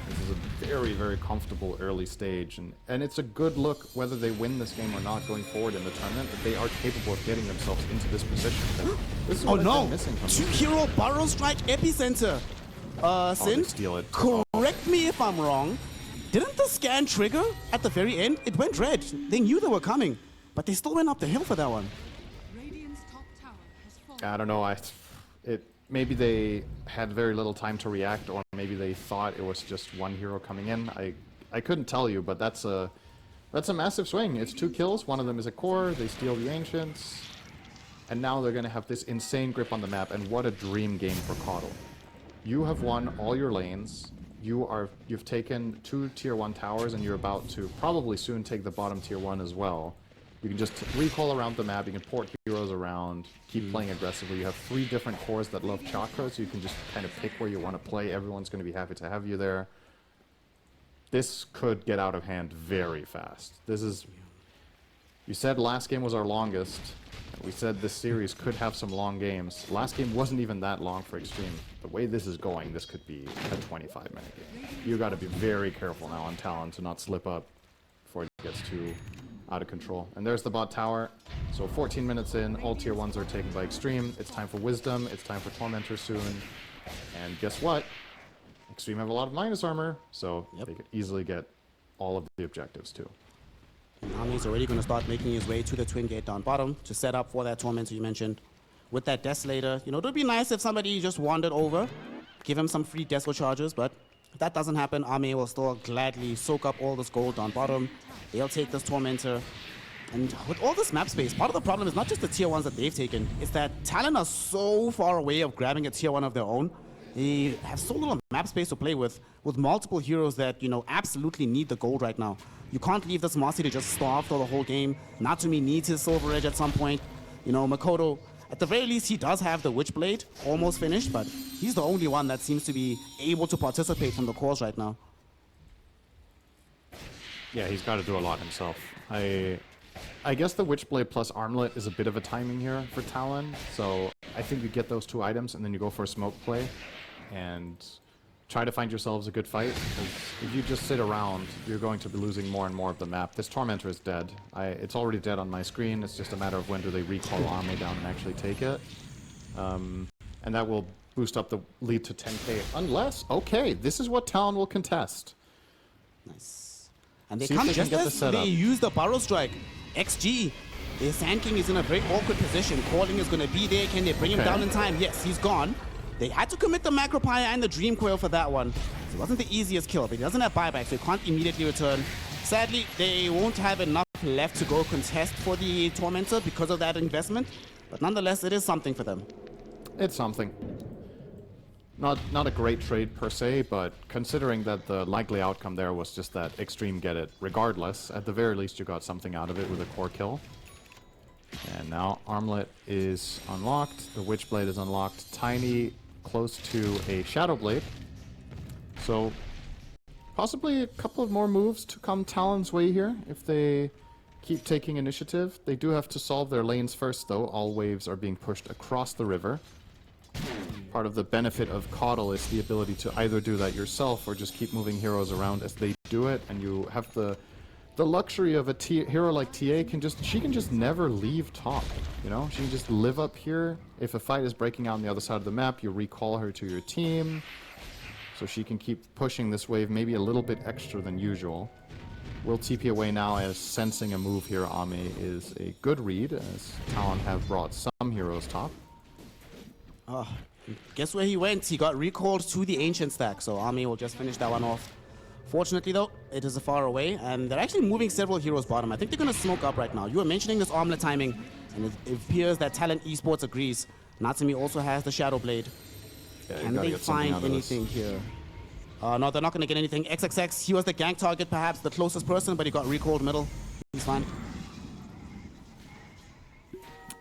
Speaker 1: this is a very, very comfortable early stage. And it's a good look whether they win this game or not going forward in the tournament, that they are capable of getting themselves into this position. This is what
Speaker 2: no!
Speaker 1: missing from
Speaker 2: 2-hero Barrow Strike epicenter. Sin,
Speaker 1: steal it.
Speaker 2: correct me if I'm wrong. Didn't the scan trigger at the very end? It went red. They knew they were coming, but they still went up the hill for that one.
Speaker 3: Radiant's top tower has fallen.
Speaker 1: I don't know. Maybe they had very little time to react, or maybe they thought it was just one hero coming in. I couldn't tell you, but that's a massive swing. It's 2 kills. One of them is a core. They steal the ancients, and now they're gonna have this insane grip on the map. And what a dream game for Caudle. You have won all your lanes. You've taken 2 tier 1 towers, and you're about to probably soon take the bottom tier 1 as well. You can just recall around the map, you can port heroes around, keep playing aggressively. You have 3 different cores that love chakra, so you can just kind of pick where you want to play. Everyone's going to be happy to have you there. This could get out of hand very fast. You said last game was our longest. We said this series could have some long games. Last game wasn't even that long for Xtreme. The way this is going, this could be a 25-minute game. You got to be very careful now on Talon to not slip up before it gets too out of control. And there's the bot tower. So 14 minutes in, all tier 1s are taken by Xtreme. It's time for Wisdom. It's time for Tormentor soon. And guess what? Xtreme have a lot of minus armor, so they could easily get all of the objectives too.
Speaker 2: Nami's already going to start making his way to the twin gate down bottom to set up for that Tormentor you mentioned. With that Desolator, you know, it would be nice if somebody just wandered over, give him some free Desol charges, but if that doesn't happen, Ame will still gladly soak up all this gold down bottom. They'll take this Tormentor. And with all this map space, part of the problem is not just the tier 1s that they've taken, it's that Talon are so far away of grabbing a tier 1 of their own. They have so little map space to play with multiple heroes that, you know, absolutely need the gold right now. You can't leave this Marcy to just starve for the whole game. Natsumi needs his Silver Edge at some point. You know, Makoto, at the very least, he does have the Witchblade almost finished, but he's the only one that seems to be able to participate from the cores right now.
Speaker 1: Yeah, he's got to do a lot himself. I guess the Witchblade plus Armlet is a bit of a timing here for Talon, so I think you get those 2 items and then you go for a smoke play and try to find yourselves a good fight, because if you just sit around, you're going to be losing more and more of the map. This Tormentor is dead. It's already dead on my screen. It's just a matter of when do they recall Ame down and actually take it. And that will boost up the lead to 10k, unless, okay, this is what Talon will contest.
Speaker 2: Nice. And they
Speaker 1: See if
Speaker 2: come
Speaker 1: they can
Speaker 2: just
Speaker 1: get the
Speaker 2: as
Speaker 1: setup.
Speaker 2: they use the Burrow Strike. XG. The Sand King is in a very awkward position. Calling is going to be there. Can they bring him down in time? Yes, he's gone. They had to commit the Macropire and the Dream Coil for that one. So it wasn't the easiest kill, but he doesn't have buyback, so he can't immediately return. Sadly, they won't have enough left to go contest for the Tormentor because of that investment. But nonetheless, it is something for them.
Speaker 1: It's something. Not a great trade per se, but considering that the likely outcome there was just that Xtreme get it regardless, at the very least you got something out of it with a core kill. And now Armlet is unlocked, the Witchblade is unlocked, Tiny close to a Shadow Blade. So possibly a couple of more moves to come Talon's way here if they keep taking initiative. They do have to solve their lanes first though. All waves are being pushed across the river. Part of the benefit of Caudle is the ability to either do that yourself or just keep moving heroes around as they do it, and you have the luxury of a hero like TA she can just never leave top, you know? She can just live up here. If a fight is breaking out on the other side of the map, you recall her to your team, so she can keep pushing this wave maybe a little bit extra than usual. Will TP away now as sensing a move here. Ame is a good read, as Talon have brought some heroes top.
Speaker 2: Guess where he went? He got recalled to the Ancient stack, so Ame will just finish that one off. Fortunately though, it is far away, and they're actually moving several heroes bottom. I think they're going to smoke up right now. You were mentioning this Armlet timing, and it appears that Talon Esports agrees. Natsumi also has the Shadow Blade.
Speaker 1: Yeah,
Speaker 2: Can they find anything here? No, they're not going to get anything. XXX, he was the gank target, perhaps the closest person, but he got recalled middle. He's fine.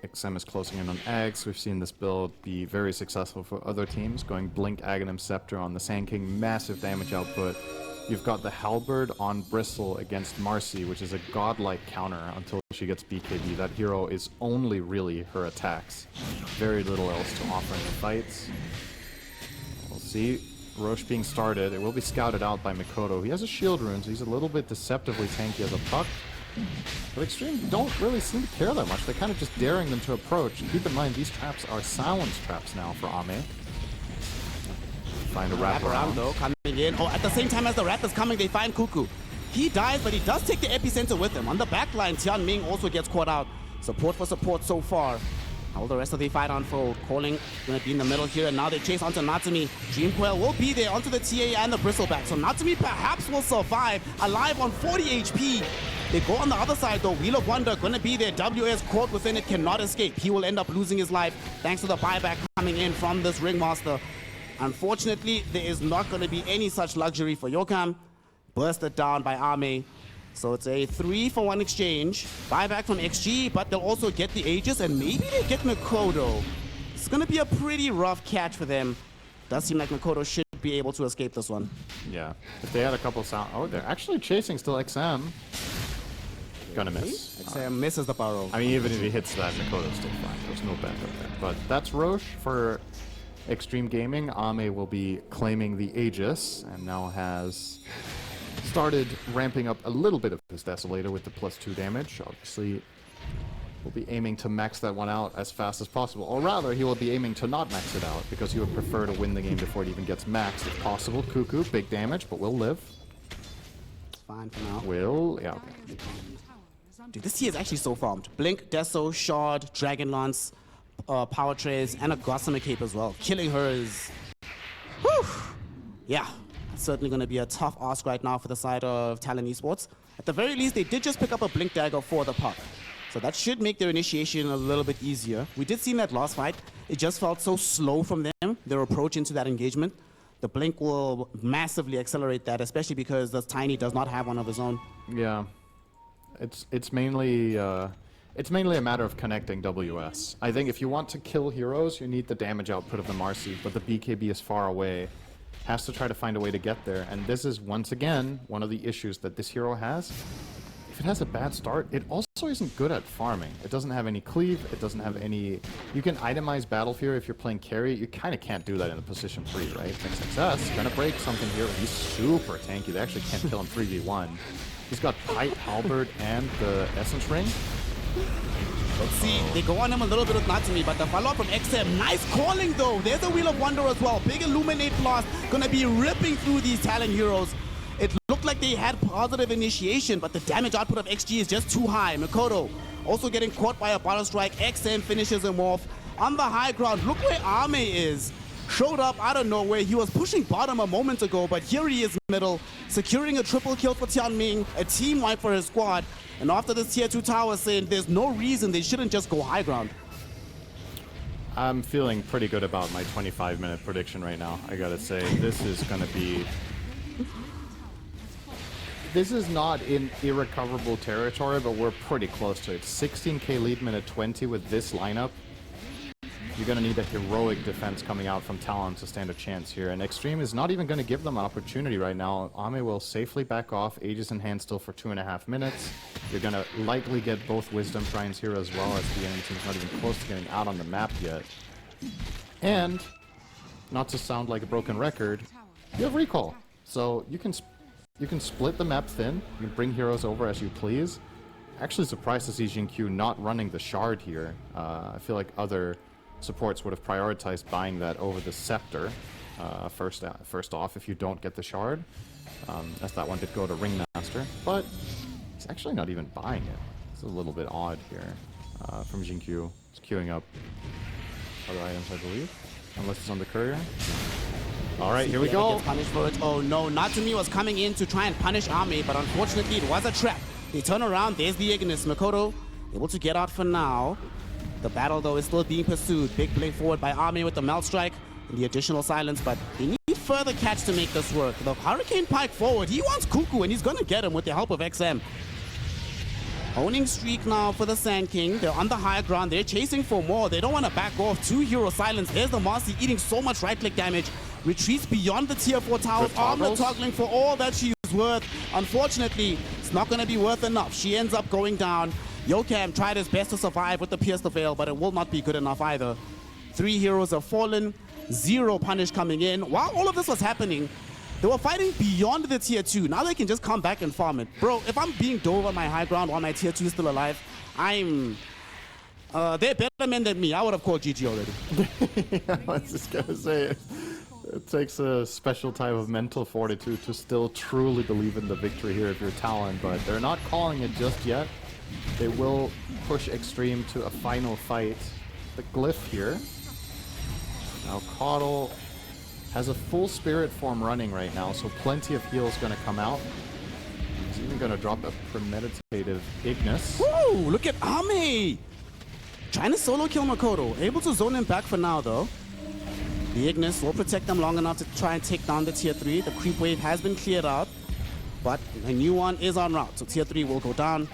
Speaker 1: XM is closing in on Eggs. We've seen this build be very successful for other teams, going Blink, Aghanim, Scepter on the Sand King, massive damage output. You've got the Halberd on Bristle against Marcy, which is a godlike counter until she gets BKB. That hero is only really her attacks. Very little else to offer in the fights. We'll see. Roche being started. It will be scouted out by Mikoto. He has a shield rune, so he's a little bit deceptively tanky as a puck. But Xtreme don't really seem to care that much. They're kind of just daring them to approach. Keep in mind, these traps are silence traps now for Ame. find a
Speaker 2: Wrap around
Speaker 1: wraparound.
Speaker 2: though, coming in. Oh, at the same time as the wrap is coming, they find Cuckoo. He dies, but he does take the epicenter with him. On the back line, Tian Ming also gets caught out. Support for support so far. How will the rest of the fight unfold? Calling gonna be in the middle here, and now they chase onto Natsumi. Dream Coil will be there onto the TA and the Bristleback. So Natsumi perhaps will survive, alive on 40 HP. They go on the other side though. Wheel of Wonder gonna be there. WS caught within it, cannot escape. He will end up losing his life thanks to the buyback coming in from this Ringmaster. Unfortunately, there is not gonna be any such luxury for Yokam. Bursted down by Ame. So it's a 3-for-1 exchange. Buyback from XG, but they'll also get the Aegis, and maybe they get Mikoto. It's gonna be a pretty rough catch for them. Does seem like Mikoto should be able to escape this one.
Speaker 1: Yeah. If they had a couple sound... Oh, they're actually chasing still XM. Gonna miss.
Speaker 2: XM misses the barrel.
Speaker 1: I mean, even if he hits that, Mikoto's still fine. There's no backup there. But that's Roche for Xtreme Gaming. Ame will be claiming the Aegis, and now has started ramping up a little bit of his Desolator with the +2 damage. Obviously, we'll be aiming to max that one out as fast as possible. Or rather, he will be aiming to not max it out, because he would prefer to win the game before it even gets maxed if possible. Cuckoo, big damage, but will live.
Speaker 2: Fine for now.
Speaker 1: Will, yeah, okay.
Speaker 2: Dude, this tier is actually so farmed. Blink, Deso, Shard, Dragon Lance, Power Trays, and a Gossamer Cape as well. Killing her is... Whew! Yeah, certainly going to be a tough ask right now for the side of Talon Esports. At the very least, they did just pick up a Blink Dagger for the puck. So that should make their initiation a little bit easier. We did see in that last fight, it just felt so slow from them, their approach into that engagement. The Blink will massively accelerate that, especially because the Tiny does not have one of his own.
Speaker 1: Yeah. It's mainly a matter of connecting WS. I think if you want to kill heroes, you need the damage output of the Marcy, but the BKB is far away. Has to try to find a way to get there, and this is once again one of the issues that this hero has. If it has a bad start, it also isn't good at farming. It doesn't have any cleave, it doesn't have any... You can itemize Battle Fury if you're playing carry. You kind of can't do that in a position 3, right? XXS gonna break something here. He's super tanky. They actually can't kill him 3v1. He's got Kite, Halberd, and the Essence Ring.
Speaker 2: Let's see, they go on him a little bit with Natsumi, but the follow-up from XM. Nice calling though. There's a Wheel of Wonder as well. Big Illuminate Blast gonna be ripping through these Talon heroes. It looked like they had positive initiation, but the damage output of XG is just too high. Mikoto also getting caught by a Battle Strike. XM finishes him off. On the high ground, look where Ame is. Showed up out of nowhere. He was pushing bottom a moment ago, but here he is middle, securing a triple kill for Tian Ming, a team wipe for his squad. And after this tier 2 tower saying there's no reason they shouldn't just go high ground.
Speaker 1: I'm feeling pretty good about my 25-minute prediction right now. I gotta say, this is gonna be... This is not in irrecoverable territory, but we're pretty close to it. 16k lead minute 20 with this lineup. You're going to need a heroic defense coming out from Talon to stand a chance here. And Xtreme is not even going to give them an opportunity right now. Ame will safely back off, Aegis in hand still for 2.5 minutes. You're going to likely get both Wisdom Shrines here as well, as the enemy team's not even close to getting out on the map yet. And, not to sound like a broken record, you have recall. So you can split the map thin, you can bring heroes over as you please. Actually surprised to see Jin-Q not running the Shard here. I feel like other supports would have prioritized buying that over the Scepter first off if you don't get the Shard, as that one did go to Ringmaster, but he's actually not even buying it. It's a little bit odd here from Jin-Q. He's queuing up other items, I believe, unless it's on the courier. All right, here we go.
Speaker 2: Gets punished for it. Oh no, Natsumi was coming in to try and punish Ame, but unfortunately it was a trap. They turn around, there's the Ignis. Mikoto able to get out for now. The battle, though, is still being pursued. Big blink forward by Ame with the Melt Strike and the additional silence, but they need further catch to make this work. The Hurricane Pike forward. He wants Cuckoo, and he's going to get him with the help of XM. Owning streak now for the Sand King. They're on the higher ground. They're chasing for more. They don't want to back off. 2 hero silence. There's the Marcy eating so much right-click damage. Retreats beyond the tier 4 towers. Armlet toggling for all that she is worth. Unfortunately, it's not going to be worth enough. She ends up going down. Yokam tried his best to survive with the Pierce the Veil, but it will not be good enough either. 3 heroes have fallen, 0 punish coming in. While all of this was happening, they were fighting beyond the tier 2. Now they can just come back and farm it. Bro, if I'm being dove on my high ground while my tier 2 is still alive, they're better men than me. I would have called GG already.
Speaker 1: I was just gonna say it. It takes a special type of mental fortitude to still truly believe in the victory here if you're Talon, but they're not calling it just yet. They will push Xtreme to a final fight. The Glyph here. Now Caudle has a full spirit form running right now, so plenty of heals going to come out. He's even going to drop a premeditative Ignis.
Speaker 2: Woo! Look at Ame! Trying to solo kill Makoto. Able to zone him back for now, though. The Ignis will protect them long enough to try and take down the tier 3. The creep wave has been cleared out, but a new one is en route, so tier 3 will go down.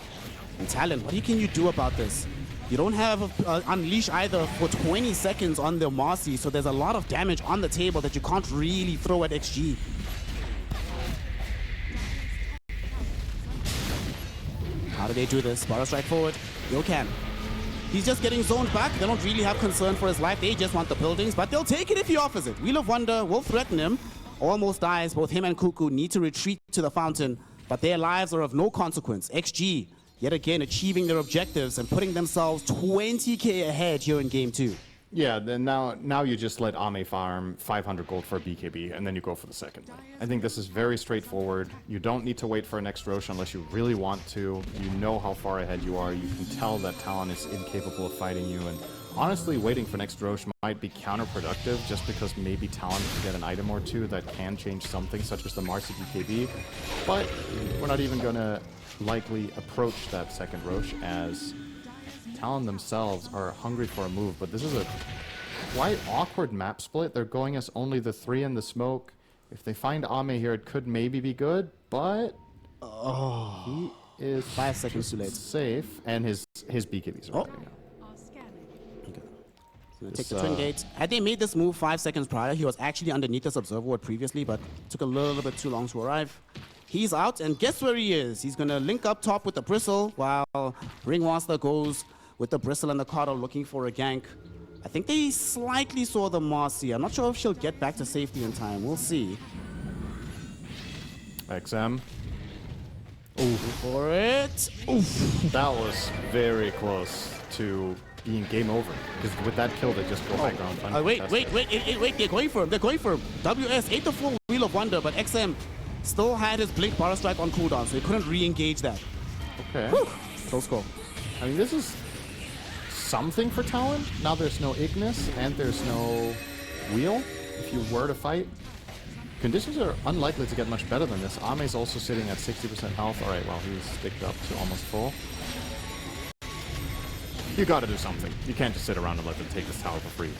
Speaker 2: And Talon, what can you do about this? You don't have Unleash either for 20 seconds on the Marcy, so there's a lot of damage on the table that you can't really throw at XG. How do they do this? Barra strike forward. Yokan. He's just getting zoned back. They don't really have concern for his life. They just want the buildings, but they'll take it if he offers it. Wheel of Wonder will threaten him. Almost dies. Both him and Cuckoo need to retreat to the fountain, but their lives are of no consequence. XG, yet again, achieving their objectives and putting themselves 20k ahead here in game 2.
Speaker 1: Yeah, then now you just let Ame farm 500 gold for a BKB, and then you go for the second one. I think this is very straightforward. You don't need to wait for a next Roche unless you really want to. You know how far ahead you are. You can tell that Talon is incapable of fighting you, and honestly, waiting for next Roche might be counterproductive just because maybe Talon can get an item or two that can change something, such as the Marcy BKB. But we're not even going to likely approach that second Roche, as Talon themselves are hungry for a move, but this is a quite awkward map split. They're going as only the 3 in the smoke. If they find Ame here, it could maybe be good, but he is
Speaker 2: 5 seconds too late.
Speaker 1: Safe, and his BKBs are running out.
Speaker 2: Take the twin gate. Had they made this move 5 seconds prior, he was actually underneath this observer ward previously, but took a little bit too long to arrive. He's out, and guess where he is? He's gonna link up top with the Bristle, while Ringmaster goes with the Bristle and the Caudle looking for a gank. I think they slightly saw the Marcy. I'm not sure if she'll get back to safety in time. We'll see.
Speaker 1: XM.
Speaker 2: Ooh, for it. Oof.
Speaker 1: That was very close to being game over, because with that kill, they just go background.
Speaker 2: Wait, they're going for him. WS ate the full Wheel of Wonder, but XM still had his Blink Barra Strike on cooldown, so he couldn't re-engage that.
Speaker 1: Okay.
Speaker 2: Whew. Close call.
Speaker 1: I mean, this is something for Talon. Now there's no Ignis, and there's no Wheel. If you were to fight, conditions are unlikely to get much better than this. Ame's also sitting at 60% health. All right, well, he's sticked up to almost full. You gotta do something. You can't just sit around and let them take this tower for free.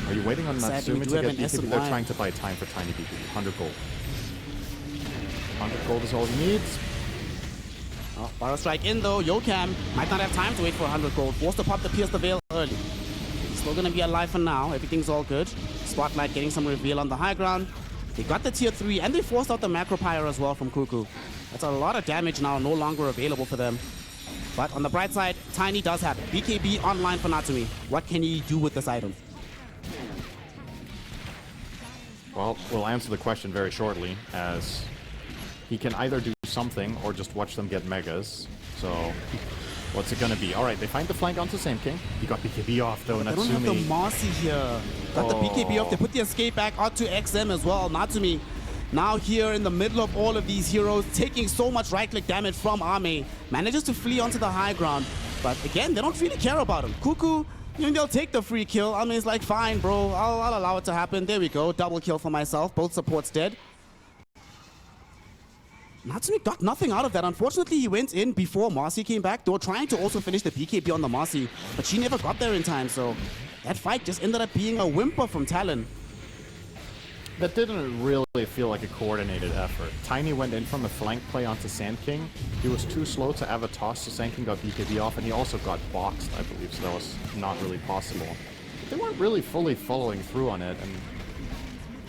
Speaker 1: Are you waiting on Natsumi to get BKB? They're trying to buy time for tiny BKB. 100 gold. 100 gold is all he needs.
Speaker 2: Oh, Barra Strike in though. Yokan might not have time to wait for 100 gold. Forced to pop the Pierce the Veil early. Still gonna be alive for now. Everything's all good. Spotlight getting some reveal on the high ground. They got the tier 3 and they forced out the Macro Pyre as well from Cuckoo. That's a lot of damage now, no longer available for them. But on the bright side, Tiny does have it. BKB online for Natsumi. What can he do with this item?
Speaker 1: Well, we'll answer the question very shortly, as he can either do something or just watch them get megas. So, what's it gonna be? All right, they find the flank onto Same King. He got BKB off though,
Speaker 2: They
Speaker 1: Natsumi.
Speaker 2: don't have the Marcy here. Got the BKB off. They put the escape back onto XM as well. Natsumi now here in the middle of all of these heroes, taking so much right-click damage from Ame. Manages to flee onto the high ground. But again, they don't really care about him. Cuckoo, they'll take the free kill. Ame's like, fine, bro. I'll allow it to happen. There we go. Double kill for myself. Both supports dead. Natsumi got nothing out of that. Unfortunately, he went in before Marcy came back. They were trying to also finish the BKB on the Marcy, but she never got there in time, so that fight just ended up being a whimper from Talon.
Speaker 1: That didn't really feel like a coordinated effort. Tiny went in from a flank play onto Sand King. He was too slow to have a toss, so Sand King got BKB off, and he also got boxed, I believe, so that was not really possible. But they weren't really fully following through on it, and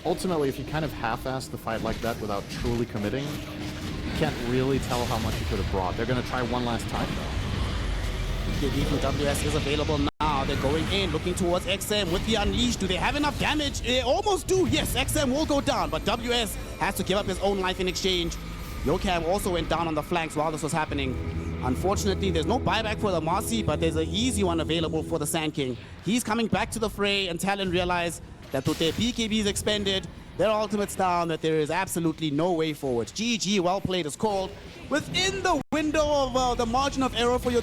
Speaker 1: ultimately, if you kind of half-ass the fight like that without truly committing, you can't really tell how much you could have brought. They're going to try one last time, though.
Speaker 2: BKB from WS is available now. They're going in, looking towards XM with the Unleash. Do they have enough damage? They almost do. Yes, XM will go down, but WS has to give up his own life in exchange. Yokan also went down on the flanks while this was happening. Unfortunately, there's no buyback for the Marcy, but there's an easy one available for the Sand King. He's coming back to the fray, and Talon realize that with their BKBs expended, their ultimates down, that there is absolutely no way forward. GG, well played is called. Within the window of the margin of error for your